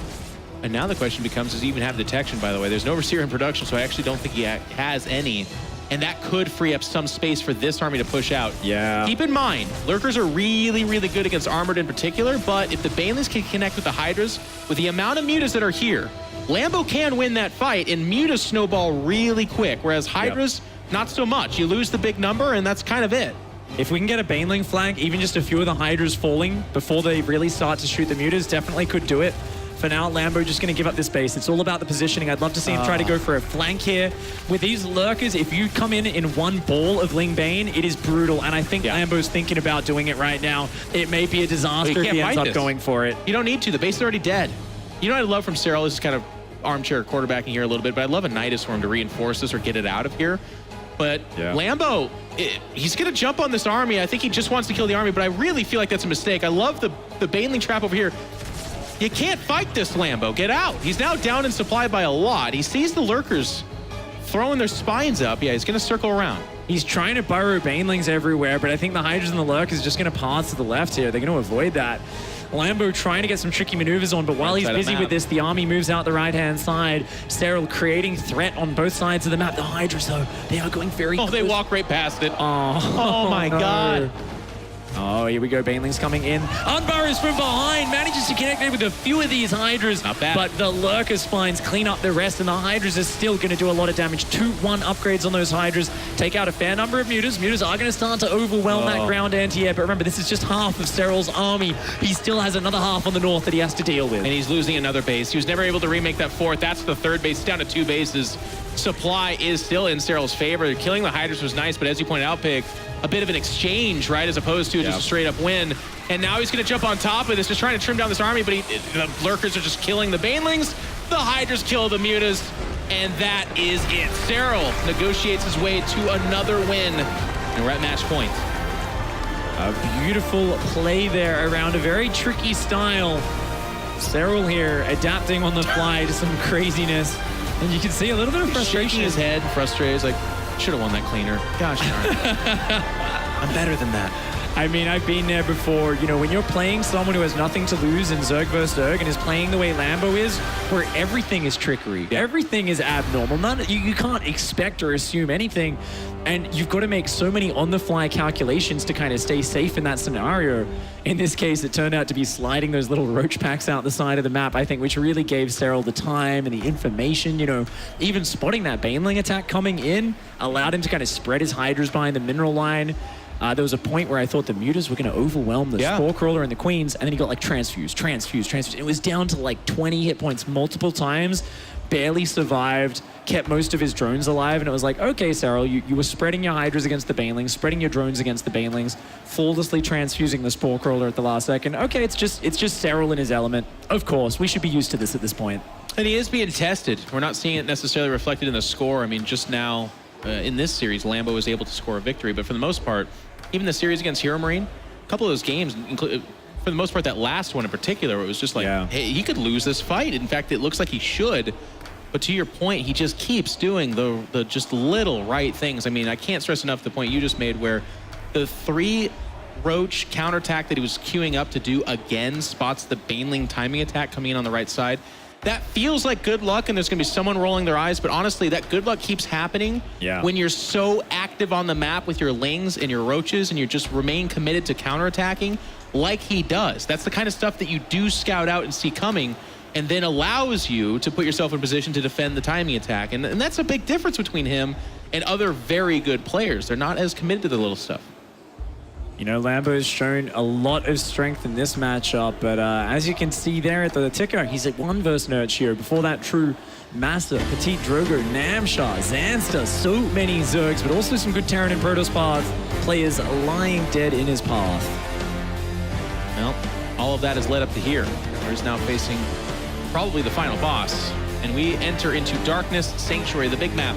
And now the question becomes, does he even have detection, by the way? There's no Overseer in production, so I actually don't think he has any. And that could free up some space for this army to push out. Yeah. Keep in mind, Lurkers are really, really good against Armored in particular, but if the Banelings can connect with the Hydras, with the amount of Mutas that are here, Lambo can win that fight, and Mutas snowball really quick, whereas Hydras, not so much. You lose the big number, and that's kind of it. If we can get a Baneling flank, even just a few of the Hydras falling before they really start to shoot the Mutas, definitely could do it. For now, Lambo just going to give up this base. It's all about the positioning. I'd love to see him try to go for a flank here. With these Lurkers, if you come in one ball of Ling Bane, it is brutal, and I think Lambo's thinking about doing it right now. It may be a disaster if he ends up going for it. You don't need to. The base is already dead. You know what I love from Serral? This is kind of armchair quarterbacking here a little bit, but I love a Nidus for him to reinforce this or get it out of here. But Lambo, he's going to jump on this army. I think he just wants to kill the army, but I really feel like that's a mistake. I love the Baneling trap over here. You can't fight this, Lambo. Get out. He's now down in supply by a lot. He sees the Lurkers throwing their spines up. Yeah, he's going to circle around. He's trying to burrow Banelings everywhere, but I think the Hydras and the Lurkers are just going to pass to the left here. They're going to avoid that. Lambo trying to get some tricky maneuvers on, but while he's busy with this, the army moves out the right-hand side. Serral creating threat on both sides of the map. The Hydras, though, they are going very close. They walk right past it. Oh my God. Oh, here we go. Baneling's coming in. Unburrows from behind. Manages to connect with a few of these Hydras. Not bad. But the Lurker Spines clean up the rest, and the Hydras are still going to do a lot of damage. 2-1 upgrades on those Hydras. Take out a fair number of Mutas. Mutas are going to start to overwhelm that ground anti-air. But remember, this is just half of Serral's army. He still has another half on the north that he has to deal with. And he's losing another base. He was never able to remake that fourth. That's the third base. Down to 2 bases. Supply is still in Serral's favor. Killing the Hydras was nice, but as you pointed out, Pig, a bit of an exchange, right, as opposed to just a straight-up win. And now he's going to jump on top of this, just trying to trim down this army, but the Lurkers are just killing the Banelings. The Hydras kill the Mutas, and that is it. Serral negotiates his way to another win, and we're at match point. A beautiful play there around a very tricky style. Serral here adapting on the fly to some craziness. And you can see a little bit of frustration. Shaking his head, frustrated. He's like, should have won that cleaner. Gosh darn. I'm better than that. I mean, I've been there before. You know, when you're playing someone who has nothing to lose in Zerg vs. Zerg and is playing the way Lambo is, where everything is trickery, everything is abnormal. You can't expect or assume anything. And you've got to make so many on-the-fly calculations to kind of stay safe in that scenario. In this case, it turned out to be sliding those little roach packs out the side of the map, I think, which really gave Serral the time and the information. You know, even spotting that Baneling attack coming in allowed him to kind of spread his Hydras behind the mineral line. There was a point where I thought the Mutas were going to overwhelm the Spore Crawler and the Queens, and then he got like transfused. It was down to like 20 hit points multiple times, barely survived, kept most of his drones alive, and it was like, okay, Serral, you were spreading your Hydras against the Banelings, spreading your drones against the Banelings, flawlessly transfusing the Spore Crawler at the last second. Okay, it's just Serral in his element. Of course, we should be used to this at this point. And he is being tested. We're not seeing it necessarily reflected in the score. I mean, just now in this series, Lambo was able to score a victory, but for the most part, even the series against Hero Marine, a couple of those games, for the most part, that last one in particular, it was just like, hey, he could lose this fight. In fact, it looks like he should. But to your point, he just keeps doing the just little right things. I mean, I can't stress enough the point you just made where the 3 Roach counterattack that he was queuing up to do again spots the Baneling timing attack coming in on the right side. That feels like good luck, and there's going to be someone rolling their eyes, but honestly, that good luck keeps happening when you're so active on the map with your Lings and your Roaches, and you just remain committed to counterattacking like he does. That's the kind of stuff that you do scout out and see coming, and then allows you to put yourself in position to defend the timing attack. And that's a big difference between him and other very good players. They're not as committed to the little stuff. You know, Lambo has shown a lot of strength in this matchup, but as you can see there at the ticker, he's at 1 versus Nurch here. Before that, True, Master, Petit Drogo, Namshar, Zanster, so many Zergs, but also some good Terran and Protoss path players lying dead in his path. Well, all of that has led up to here, where he's now facing probably the final boss. And we enter into Darkness Sanctuary, the big map.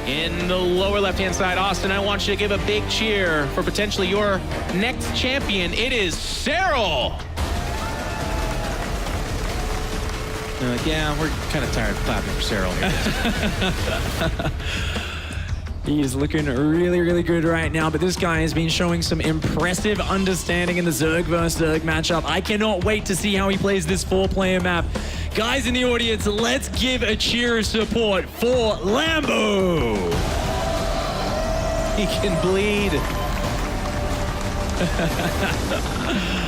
In the lower left-hand side, Austin, I want you to give a big cheer for potentially your next champion. It is Serral. Yeah, we're kind of tired of clapping for Serral here. He's looking really, really good right now, but this guy has been showing some impressive understanding in the Zerg vs. Zerg matchup. I cannot wait to see how he plays this 4-player map. Guys in the audience, let's give a cheer of support for Lambo. He can bleed.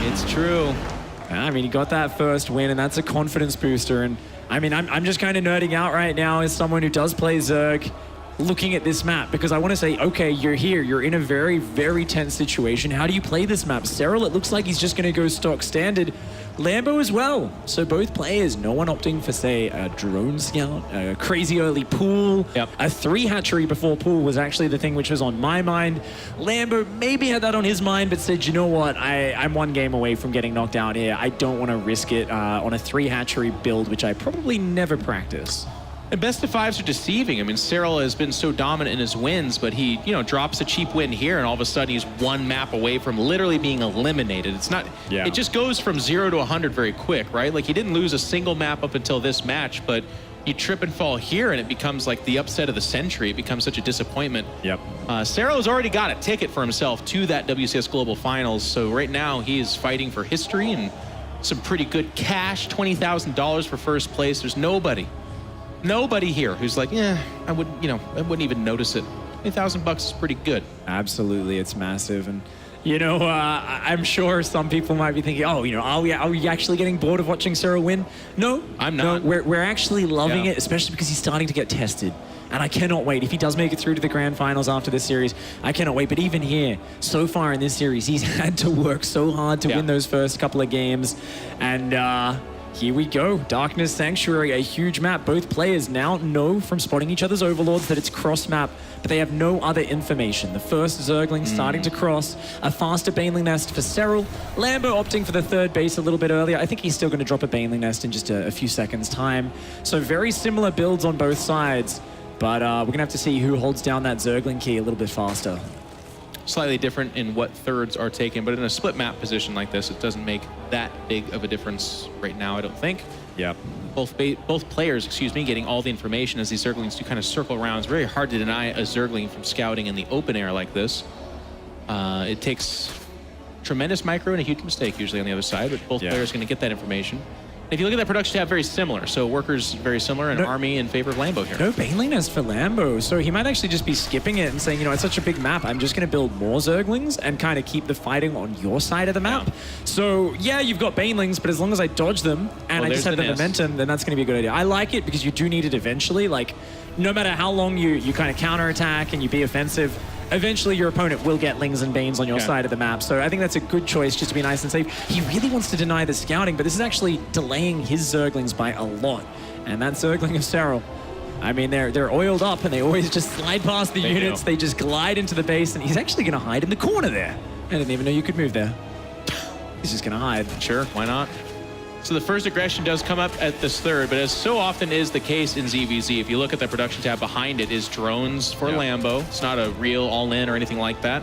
It's true. I mean, he got that first win, and that's a confidence booster. And I mean, I'm just kind of nerding out right now as someone who does play Zerg, looking at this map, because I want to say, okay, you're here. You're in a very, very tense situation. How do you play this map? Serral, it looks like he's just going to go stock standard. Lambo as well. So both players, no one opting for, say, a drone scout, a crazy early pool. A 3 hatchery before pool was actually the thing which was on my mind. Lambo maybe had that on his mind, but said, you know what, I'm 1 game away from getting knocked out here. I don't want to risk it on a 3 hatchery build, which I probably never practice. And best of 5s are deceiving. I mean, Serral has been so dominant in his wins, but he, drops a cheap win here, and all of a sudden he's 1 map away from literally being eliminated. It's not, it just goes from 0 to 100 very quick, right? Like, he didn't lose a single map up until this match, but you trip and fall here, and it becomes like the upset of the century. It becomes such a disappointment. Serral has already got a ticket for himself to that WCS Global Finals, so right now he is fighting for history and some pretty good cash, $20,000 for first place. There's nobody here who's like, yeah, I wouldn't even notice it. $20,000 is pretty good. Absolutely, it's massive. And you know, I'm sure some people might be thinking, oh, you know, are we actually getting bored of watching Serral win? No, I'm not. No, we're actually loving it, especially because he's starting to get tested. And I cannot wait. If he does make it through to the grand finals after this series, I cannot wait. But even here, so far in this series, he's had to work so hard to win those first couple of games. And here we go. Darkness Sanctuary, a huge map. Both players now know from spotting each other's overlords that it's cross map, but they have no other information. The first Zergling starting to cross. A faster Baneling Nest for Serral. Lambo opting for the third base a little bit earlier. I think he's still going to drop a Baneling Nest in just a few seconds' time. So very similar builds on both sides. But we're going to have to see who holds down that Zergling key a little bit faster. Slightly different in what thirds are taken, but in a split map position like this, it doesn't make that big of a difference right now, I don't think. Yep. Both players, getting all the information as these Zerglings do kind of circle around. It's very hard to deny a Zergling from scouting in the open air like this. It takes tremendous micro and a huge mistake usually on the other side, but both players are going to get that information. If you look at that production tab, very similar. So workers very similar, and army in favor of Lambo here. No Baneling Nest for Lambo. So he might actually just be skipping it and saying, you know, it's such a big map. I'm just going to build more Zerglings and kind of keep the fighting on your side of the map. Yeah. So yeah, you've got Banelings, but as long as I dodge them and I just have the momentum, then that's going to be a good idea. I like it because you do need it eventually. Like, no matter how long you kind of counterattack and you be offensive, eventually your opponent will get Lings and Banes on your side of the map. So I think that's a good choice just to be nice and safe. He really wants to deny the scouting, but this is actually delaying his Zerglings by a lot. And that Zergling of Serral, I mean, they're oiled up and they always just slide past the units. They just glide into the base, and he's actually going to hide in the corner there. I didn't even know you could move there. He's just going to hide. Sure, why not? So the first aggression does come up at this third, but as so often is the case in ZvZ, if you look at the production tab behind it is drones for Lambo. It's not a real all-in or anything like that.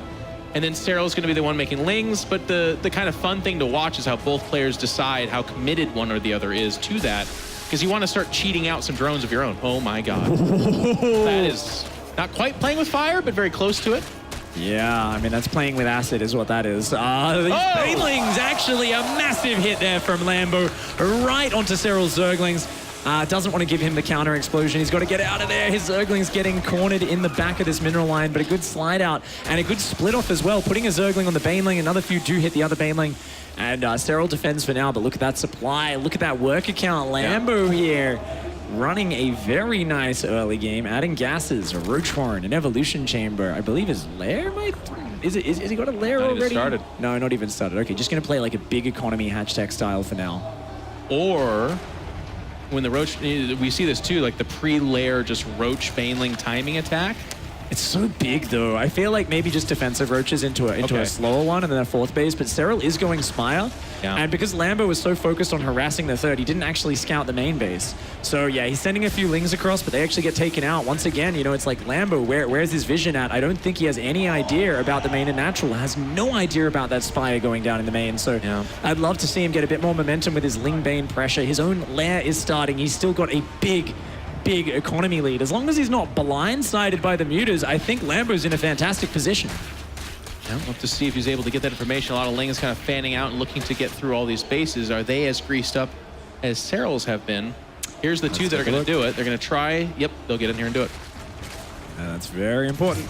And then Serral's going to be the one making Lings, but the kind of fun thing to watch is how both players decide how committed one or the other is to that, because you want to start cheating out some drones of your own. Oh my God. That is not quite playing with fire, but very close to it. Yeah, I mean, that's playing with acid is what that is. Banelings, actually a massive hit there from Lambo, right onto Serral's Zerglings. Doesn't want to give him the counter explosion. He's got to get out of there. His Zergling's getting cornered in the back of this mineral line, but a good slide out and a good split off as well. Putting a Zergling on the Baneling. Another few do hit the other Baneling. And Serral defends for now, but look at that supply. Look at that work account. Lambo here. Running a very nice early game, adding gases, a roach horn, an evolution chamber. I believe his lair might... Is he got a lair already? Started. No, not even started. Okay, just going to play like a big economy hatch tech style for now. Or when the roach... We see this too, like the pre-lair just roach baneling timing attack. It's so big, though. I feel like maybe just defensive roaches into a slower one and then a fourth base, but Serral is going Spire. Yeah. And because Lambo was so focused on harassing the third, he didn't actually scout the main base. So, yeah, he's sending a few Lings across, but they actually get taken out. Once again, you know, it's like, Lambo, where's his vision at? I don't think he has any idea about the main and natural. Has no idea about that Spire going down in the main. So, I'd love to see him get a bit more momentum with his Ling Bane pressure. His own lair is starting. He's still got a big economy lead. As long as he's not blindsided by the mutas, I think Lambo's in a fantastic position. Yeah, we'll have to see if he's able to get that information. A lot of Lings kind of fanning out and looking to get through all these bases. Are they as greased up as Serral's have been? Here's the two that are going to do it. They're going to try. Yep, they'll get in here and do it. That's very important.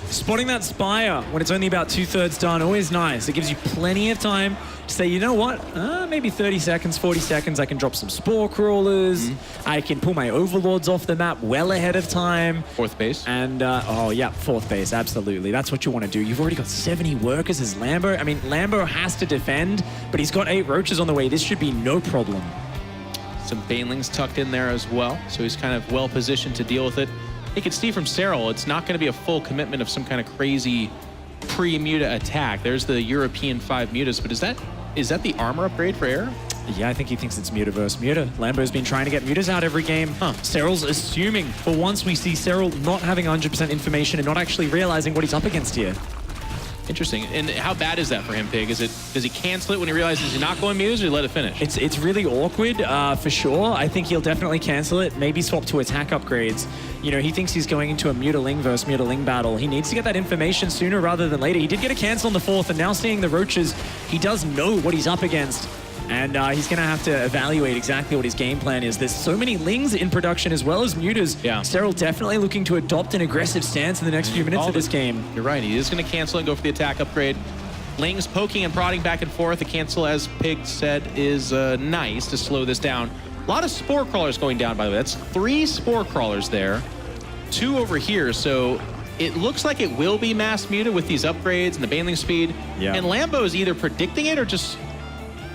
Spotting that Spire when it's only about 2/3 done, always nice. It gives you plenty of time to say, you know what, maybe 30 seconds, 40 seconds, I can drop some Spore Crawlers. I can pull my Overlords off the map well ahead of time. Fourth base. And, oh yeah, fourth base, absolutely. That's what you want to do. You've already got 70 workers as Lambo. I mean, Lambo has to defend, but he's got 8 roaches on the way. This should be no problem. Some Banelings tucked in there as well, so he's kind of well positioned to deal with it. You can see from Serral, it's not going to be a full commitment of some kind of crazy pre-muta attack. There's the European 5 mutas, but is that the armor upgrade for air? Yeah, I think he thinks it's muta versus muta. Lambo's been trying to get mutas out every game. Serral's assuming for once we see Serral not having 100% information and not actually realizing what he's up against here. Interesting. And how bad is that for him, Pig? Does he cancel it when he realizes he's not going mutas, or let it finish? It's really awkward, for sure. I think he'll definitely cancel it, maybe swap to attack upgrades. You know, he thinks he's going into a Mutaling versus Mutaling battle. He needs to get that information sooner rather than later. He did get a cancel on the fourth, and now seeing the roaches, he does know what he's up against. And he's going to have to evaluate exactly what his game plan is. There's so many Lings in production as well as Mutas. Yeah. Serral definitely looking to adopt an aggressive stance in the next few minutes of this game. You're right. He is going to cancel and go for the attack upgrade. Lings poking and prodding back and forth. The cancel, as Pig said, is nice to slow this down. A lot of Spore Crawlers going down, by the way. That's 3 Spore Crawlers there. 2 over here. So it looks like it will be mass muted with these upgrades and the Baneling speed. Yeah. And Lambo is either predicting it or just...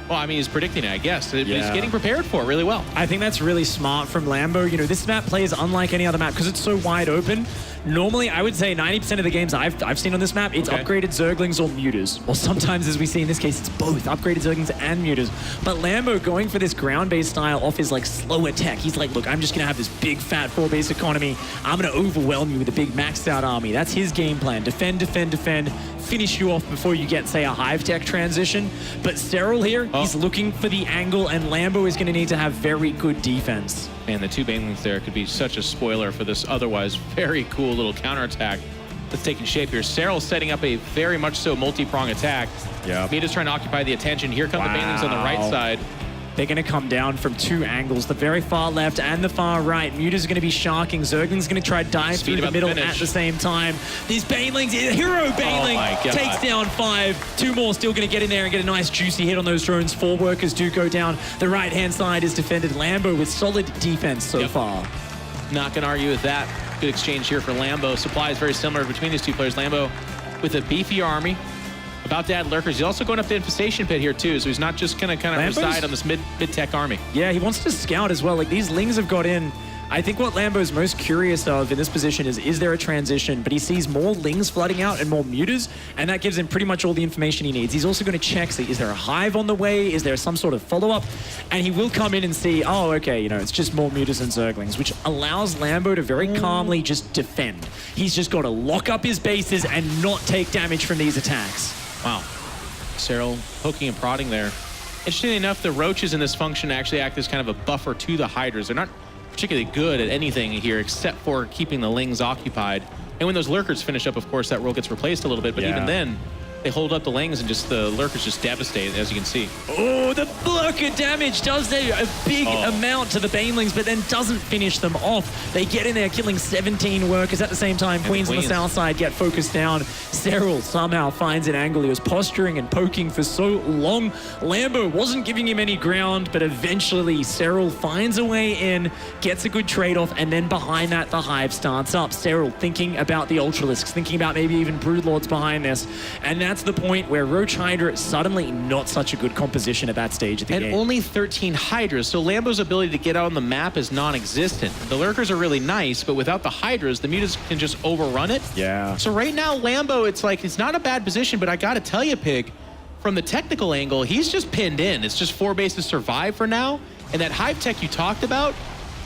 Well, I mean, he's predicting it, I guess. He's getting prepared for it really well. I think that's really smart from Lambo. You know, this map plays unlike any other map because it's so wide open. Normally, I would say 90% of the games I've seen on this map, it's upgraded Zerglings or Mutas. Or sometimes, as we see in this case, it's both upgraded Zerglings and Mutas. But Lambo going for this ground-based style off his like slower tech. He's like, look, I'm just gonna have this big fat 4-base economy. I'm gonna overwhelm you with a big maxed out army. That's his game plan. Defend, defend, defend. Finish you off before you get, say, a hive tech transition. But Serral here, he's looking for the angle, and Lambo is gonna need to have very good defense. And the 2 Banelings there could be such a spoiler for this otherwise very cool little counterattack that's taking shape here. Serral setting up a very much so multi-prong attack. Yeah. Mita's trying to occupy the attention. Here come the Banelings on the right side. They're going to come down from 2 angles, the very far left and the far right. Muta's going to be sharking. Zergling's going to try to dive through the middle at the same time. These Banelings, hero Baneling takes down 5. 2 more still going to get in there and get a nice juicy hit on those drones. 4 workers do go down. The right-hand side is defended. Lambo with solid defense so far. Not going to argue with that. Good exchange here for Lambo. Supply is very similar between these 2 players. Lambo with a beefy army. About to add lurkers. He's also going up the infestation pit here too, so he's not just going to kind of reside on this mid-tech army. Yeah, he wants to scout as well. Like, these Lings have got in. I think what Lambo's most curious of in this position is there a transition? But he sees more Lings flooding out and more Mutas, and that gives him pretty much all the information he needs. He's also going to check, see, is there a hive on the way? Is there some sort of follow-up? And he will come in and see, oh, okay, you know, it's just more Mutas and Zerglings, which allows Lambo to very calmly just defend. He's just got to lock up his bases and not take damage from these attacks. Wow. Serral poking and prodding there. Interestingly enough, the roaches in this function actually act as kind of a buffer to the hydras. They're not particularly good at anything here except for keeping the Lings occupied. And when those lurkers finish up, of course, that role gets replaced a little bit. But even then, they hold up the Lings and just the lurkers just devastate, as you can see. Oh, the lurker damage does a big amount to the Banelings, but then doesn't finish them off. They get in there, killing 17 workers. At the same time, Queens on the south side get focused down. Serral somehow finds an angle. He was posturing and poking for so long. Lambo wasn't giving him any ground, but eventually Serral finds a way in, gets a good trade-off, and then behind that, the hive starts up. Serral thinking about the Ultralisks, thinking about maybe even Broodlords behind this, and that's the point where Roach Hydra suddenly not such a good composition at that stage of the game. And only 13 Hydras, so Lambo's ability to get out on the map is non-existent. The lurkers are really nice, but without the Hydras, the Mutas can just overrun it. Yeah. So right now, Lambo, it's like, it's not a bad position, but I gotta tell you, Pig, from the technical angle, he's just pinned in. It's just 4 bases survive for now, and that hive tech you talked about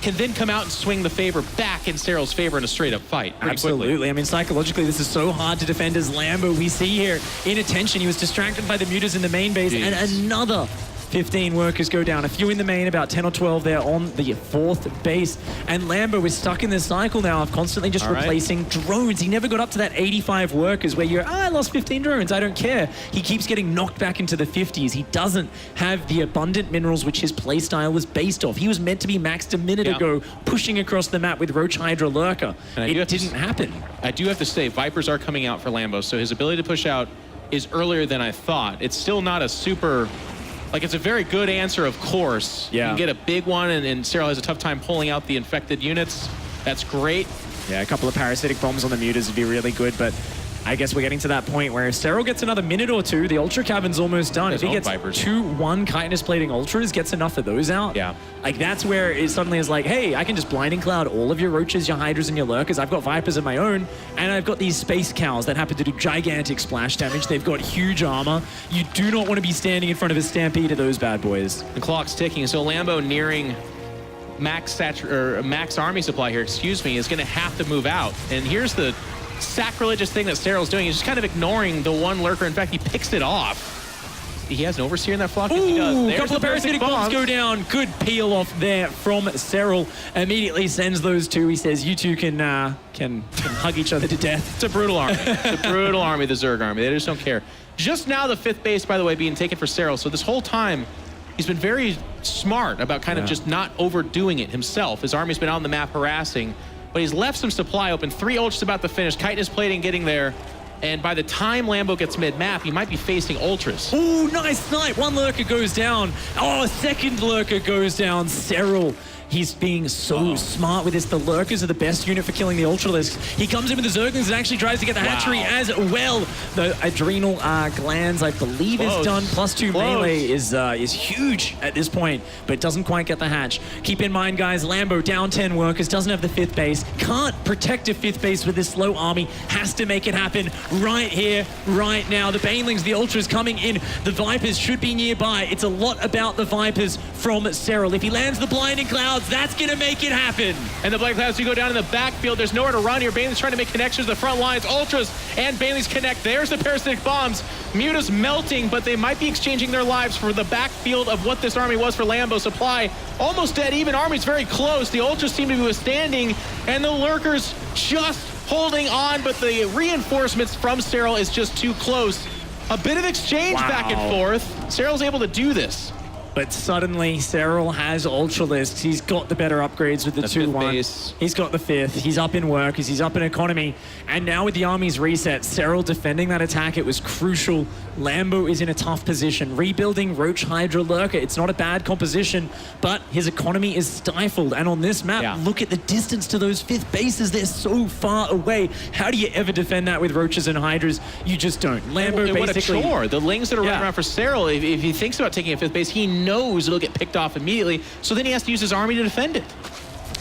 can then come out and swing the favor back in Serral's favor in a straight-up fight. Absolutely. Quickly. I mean, psychologically, this is so hard to defend as Lambo. We see here, inattention, he was distracted by the Mutas in the main base, and another 15 workers go down. A few in the main, about 10 or 12 there on the 4th base. And Lambo is stuck in this cycle now of constantly just replacing drones. He never got up to that 85 workers where you're, I lost 15 drones, I don't care. He keeps getting knocked back into the 50s. He doesn't have the abundant minerals which his playstyle was based off. He was meant to be maxed a minute ago, pushing across the map with Roach Hydra Lurker. And it didn't happen. I do have to say, Vipers are coming out for Lambo, so his ability to push out is earlier than I thought. It's still not a super... Like, it's a very good answer, of course. Yeah. You can get a big one, and Serral has a tough time pulling out the infected units. That's great. Yeah, a couple of parasitic bombs on the Mutas would be really good, but I guess we're getting to that point where if Serral gets another minute or 2, the Ultra Cavern's almost done. If he gets 2-1 Chitinous Plating Ultras, gets enough of those out, like, that's where it suddenly is like, hey, I can just Blinding Cloud all of your Roaches, your Hydras, and your Lurkers. I've got Vipers of my own, and I've got these Space Cows that happen to do gigantic splash damage. They've got huge armor. You do not want to be standing in front of a Stampede of those bad boys. The clock's ticking, so Lambo nearing max army supply here, is going to have to move out. And here's the sacrilegious thing that Serral's doing. He's just kind of ignoring the one lurker. In fact, he picks it off. He has an Overseer in that flock. Ooh, he does. A couple of parasitic bombs go down. Good peel off there from Serral. Immediately sends those 2. He says, you two can hug each other to death. It's a brutal army. It's a brutal army, the Zerg army. They just don't care. Just now, the 5th base, by the way, being taken for Serral. So this whole time, he's been very smart about kind of just not overdoing it himself. His army's been out on the map harassing, but he's left some supply open. 3 ultras about to finish. Chitin is plating, getting there. And by the time Lambo gets mid-map, he might be facing ultras. Ooh, nice snipe. 1 lurker goes down. Oh, a 2nd lurker goes down. Serral. He's being so smart with this. The lurkers are the best unit for killing the Ultralisks. He comes in with the Zerglings and actually tries to get the hatchery as well. The adrenal glands, I believe, is done. +2 melee is huge at this point, but doesn't quite get the hatch. Keep in mind, guys, Lambo down 10 workers, doesn't have the 5th base, can't protect a 5th base with this slow army, has to make it happen right here, right now. The Banelings, the Ultras coming in. The Vipers should be nearby. It's a lot about the Vipers from Serral. If he lands the Blinding Cloud, that's going to make it happen. And the Black Clouds, you go down in the backfield. There's nowhere to run here. Bailey's trying to make connections to the front lines. Ultras and Bailey's connect. There's the parasitic bombs. Muta's melting, but they might be exchanging their lives for the backfield of what this army was for Lambo. Supply almost dead. Even army's very close. The Ultras seem to be withstanding, and the Lurkers just holding on, but the reinforcements from Serral is just too close. A bit of exchange back and forth. Serral's able to do this. But suddenly, Serral has Ultralisks. He's got the better upgrades with the 2-1. He's got the 5th. He's up in workers. He's up in economy. And now with the army's reset, Serral defending that attack, it was crucial. Lambo is in a tough position. Rebuilding Roach Hydra Lurker. It's not a bad composition, but his economy is stifled. And on this map, look at the distance to those 5th bases. They're so far away. How do you ever defend that with Roaches and Hydras? You just don't. Lambo basically... What a chore. The Lings that are running around for Serral, if he thinks about taking a 5th base, he knows it'll get picked off immediately, so then he has to use his army to defend it.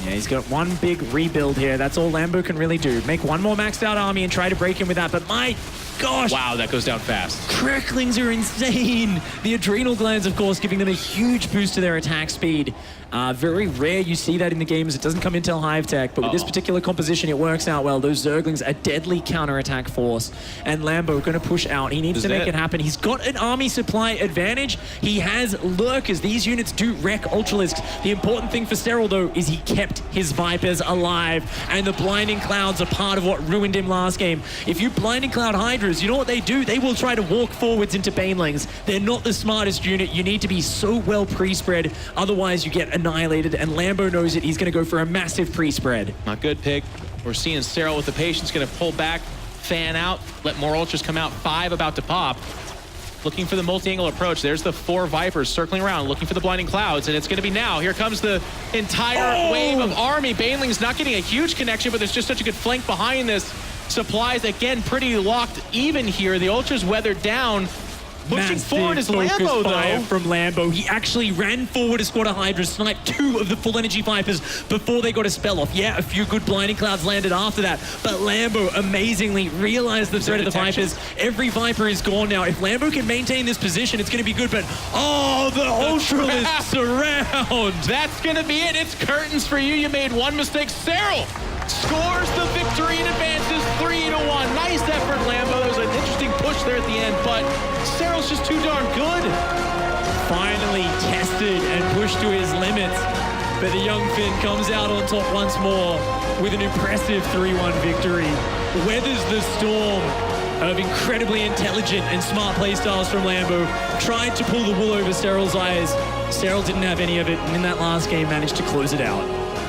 Yeah, he's got one big rebuild here. That's all Lambo can really do. Make one more maxed out army and try to break in with that, but my gosh! Wow, that goes down fast. Cracklings are insane! The adrenal glands, of course, giving them a huge boost to their attack speed. Very rare you see that in the games. It doesn't come Intel Hive Tech, but with this particular composition, it works out well. Those Zerglings are deadly counterattack force, and Lambo going to push out. He needs to make it happen. He's got an army supply advantage. He has lurkers. These units do wreck Ultralisks. The important thing for Serral, though, is he kept his Vipers alive, and the Blinding Clouds are part of what ruined him last game. If you Blinding Cloud Hydras, you know what they do? They will try to walk forwards into Banelings. They're not the smartest unit. You need to be so well pre-spread, otherwise you get annihilated, and Lambo knows it. He's going to go for a massive pre-spread. Not good, Pig. We're seeing Serral with the patience, going to pull back, fan out, let more Ultras come out. 5 about to pop. Looking for the multi-angle approach. There's the 4 Vipers circling around, looking for the Blinding Clouds, and it's going to be now. Here comes the entire wave of army. Baneling's not getting a huge connection, but there's just such a good flank behind this. Supplies, again, pretty locked even here. The Ultras weathered down. Pushing forward is Lambo, though. From Lambo. He actually ran forward a squad of Hydras, sniped 2 of the full energy Vipers before they got a spell off. Yeah, a few good Blinding Clouds landed after that, but Lambo amazingly realized the threat of the Vipers. Every Viper is gone now. If Lambo can maintain this position, it's going to be good, but the Ultralisks surround. That's going to be it. It's curtains for you. You made one mistake. Serral scores the victory and advances 3-1. Nice effort, Lambo. There was an interesting push there at the end, but Serral's just too darn good. Finally tested and pushed to his limits, but the young Finn comes out on top once more with an impressive 3-1 victory. Weathers the storm of incredibly intelligent and smart playstyles from Lambo. Tried to pull the wool over Serral's eyes. Serral didn't have any of it, and in that last game managed to close it out.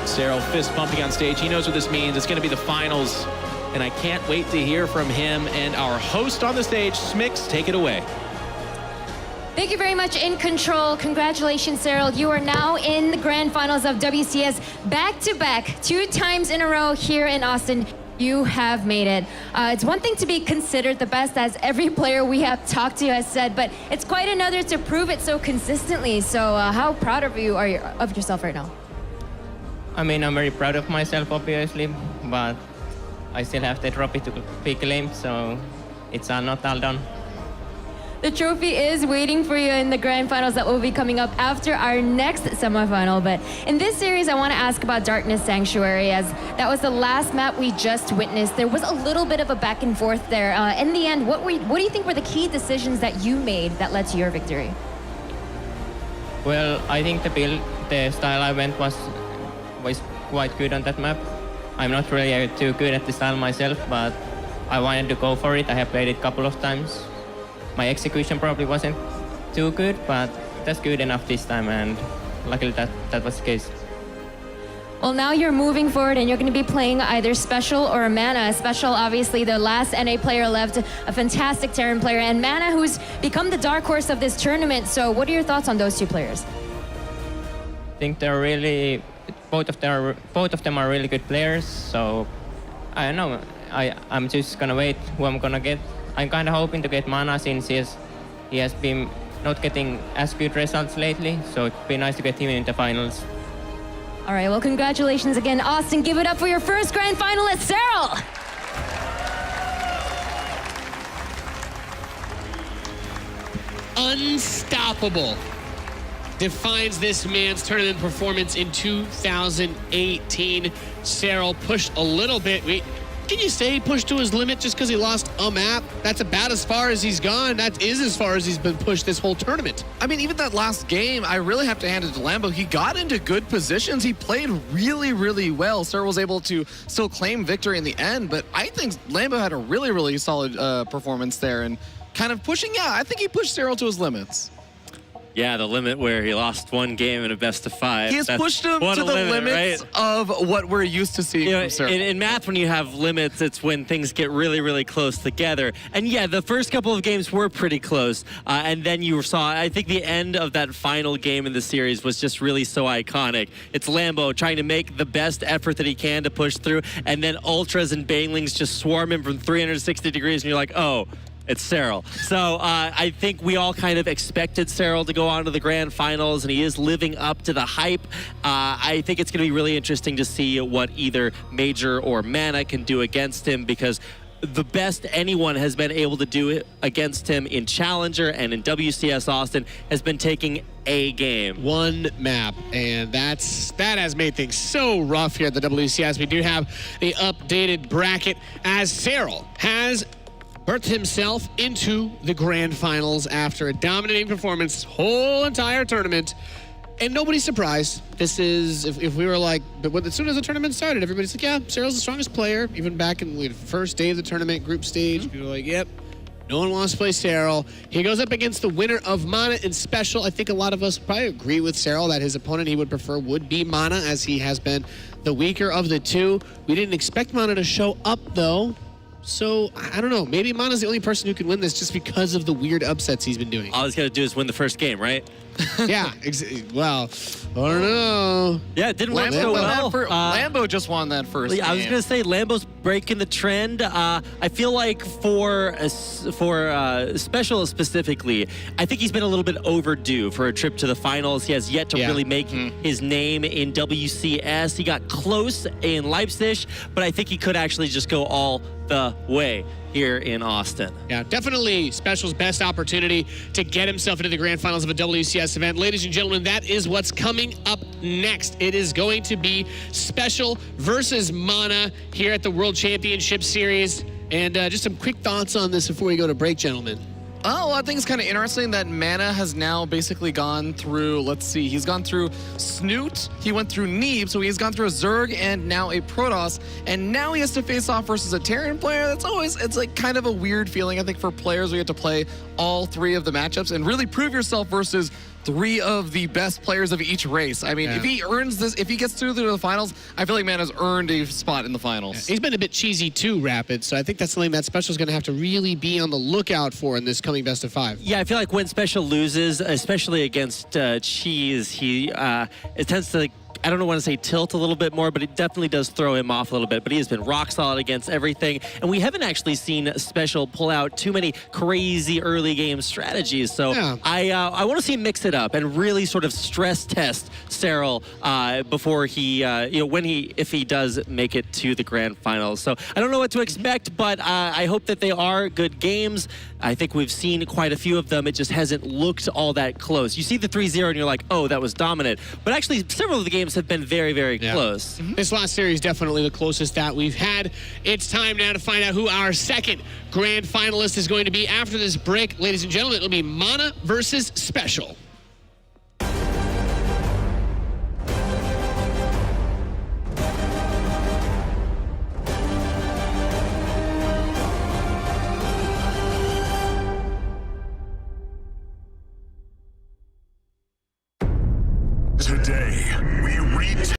Serral fist pumping on stage. He knows what this means. It's going to be the finals, and I can't wait to hear from him and our host on the stage. Smix, take it away. Thank you very much, In Control. Congratulations, Serral. You are now in the grand finals of WCS back-to-back, 2 times in a row here in Austin. You have made it. It's one thing to be considered the best, as every player we have talked to has said, but it's quite another to prove it so consistently. So how proud of you are you of yourself right now? I mean, I'm very proud of myself, obviously, but I still have the trophy to be claimed, so it's not all done. The trophy is waiting for you in the grand finals that will be coming up after our next semifinal. But in this series, I want to ask about Darkness Sanctuary, as that was the last map we just witnessed. There was a little bit of a back and forth there. In the end, what do you think were the key decisions that you made that led to your victory? Well, I think the style I went was quite good on that map. I'm not really too good at the style myself, but I wanted to go for it. I have played it a couple of times. My execution probably wasn't too good, but as good enough this time, and luckily that was the case. Well, now you're moving forward and you're going to be playing either Special or Mana. Special, obviously, the last NA player left, a fantastic Terran player, and Mana, who's become the dark horse of this tournament. So what are your thoughts on those two players? I think they're really, both of them are really good players, so I don't know. I'm just gonna wait who I'm gonna get. I'm kind of hoping to get Mana since he has been not getting as good results lately, so it'd be nice to get him in the finals. All right, well, congratulations again, Austin. Give it up for your first grand finalist, Serral. Unstoppable defines this man's tournament performance in 2018. Serral pushed a little bit. Can you say he pushed to his limit just because he lost a map? That's about as far as he's gone. That is as far as he's been pushed this whole tournament. I mean, even that last game, I really have to hand it to Lambo. He got into good positions. He played really, really well. Serral was able to still claim victory in the end, but I think Lambo had a really, really solid performance there and kind of pushing, I think he pushed Serral to his limits. Yeah, the limit where he lost one game in a best-of-5. He has pushed him to the limits of what we're used to seeing from Serral. In math, when you have limits, it's when things get really, really close together. And yeah, the first couple of games were pretty close. And then you saw, I think the end of that final game in the series was just really so iconic. It's Lambo trying to make the best effort that he can to push through, and then Ultras and Banelings just swarm him from 360 degrees, and you're like, oh, it's Serral. So I think we all kind of expected Serral to go on to the grand finals, and he is living up to the hype. I think it's going to be really interesting to see what either Major or Mana can do against him, because the best anyone has been able to do it against him in Challenger and in WCS Austin has been taking a game. One map, and that has made things so rough here at the WCS. We do have the updated bracket as Serral has birthed himself into the grand finals after a dominating performance this whole entire tournament. And nobody's surprised. This is, if we were like, but as soon as the tournament started, everybody's like, yeah, Serral's the strongest player. Even back in the first day of the tournament, group stage, people were like, yep, no one wants to play Serral. He goes up against the winner of Mana in Special. I think a lot of us probably agree with Serral that his opponent he would prefer would be Mana, as he has been the weaker of the two. We didn't expect Mana to show up, though. So, I don't know. Maybe Mana's the only person who can win this just because of the weird upsets he's been doing. All he's got to do is win the first game, right? Yeah, well, I don't know. Yeah, it didn't work so well. Lambo just won that first game. I was going to say, Lambo's breaking the trend. I feel like for Special specifically, I think he's been a little bit overdue for a trip to the finals. He has yet to really make his name in WCS. He got close in Leipzig, but I think he could actually just go all the way here in Austin. Yeah, definitely Special's best opportunity to get himself into the grand finals of a WCS event. Ladies and gentlemen, that is what's coming up next. It is going to be Special versus Mana here at the World Championship Series. And just some quick thoughts on this before we go to break, gentlemen. Oh, well, I think it's kind of interesting that Mana has now basically gone through, let's see, he's gone through Snoot, he went through Neeb, so he's gone through a Zerg and now a Protoss, and now he has to face off versus a Terran player. That's always, it's like kind of a weird feeling, I think, for players. We have to play all three of the matchups and really prove yourself versus three of the best players of each race. I mean, if he earns this, if he gets through to the finals, I feel like Mana's earned a spot in the finals. Yeah, he's been a bit cheesy too, Rapid, so I think that's something that Special's going to have to really be on the lookout for in this coming best of 5. Yeah, I feel like when Special loses, especially against Cheese, he it tends to, I don't want to say tilt a little bit more, but it definitely does throw him off a little bit. But he has been rock solid against everything. And we haven't actually seen Special pull out too many crazy early game strategies. So I want to see him mix it up and really sort of stress test Serral before he, if he does make it to the grand finals. So I don't know what to expect, but I hope that they are good games. I think we've seen quite a few of them. It just hasn't looked all that close. You see the 3-0 and you're like, oh, that was dominant. But actually, several of the games have been very, very close. This last series definitely the closest that we've had. It's time now to find out who our second grand finalist is going to be after this break. Ladies and gentlemen, it'll be Mana versus Special. Today, we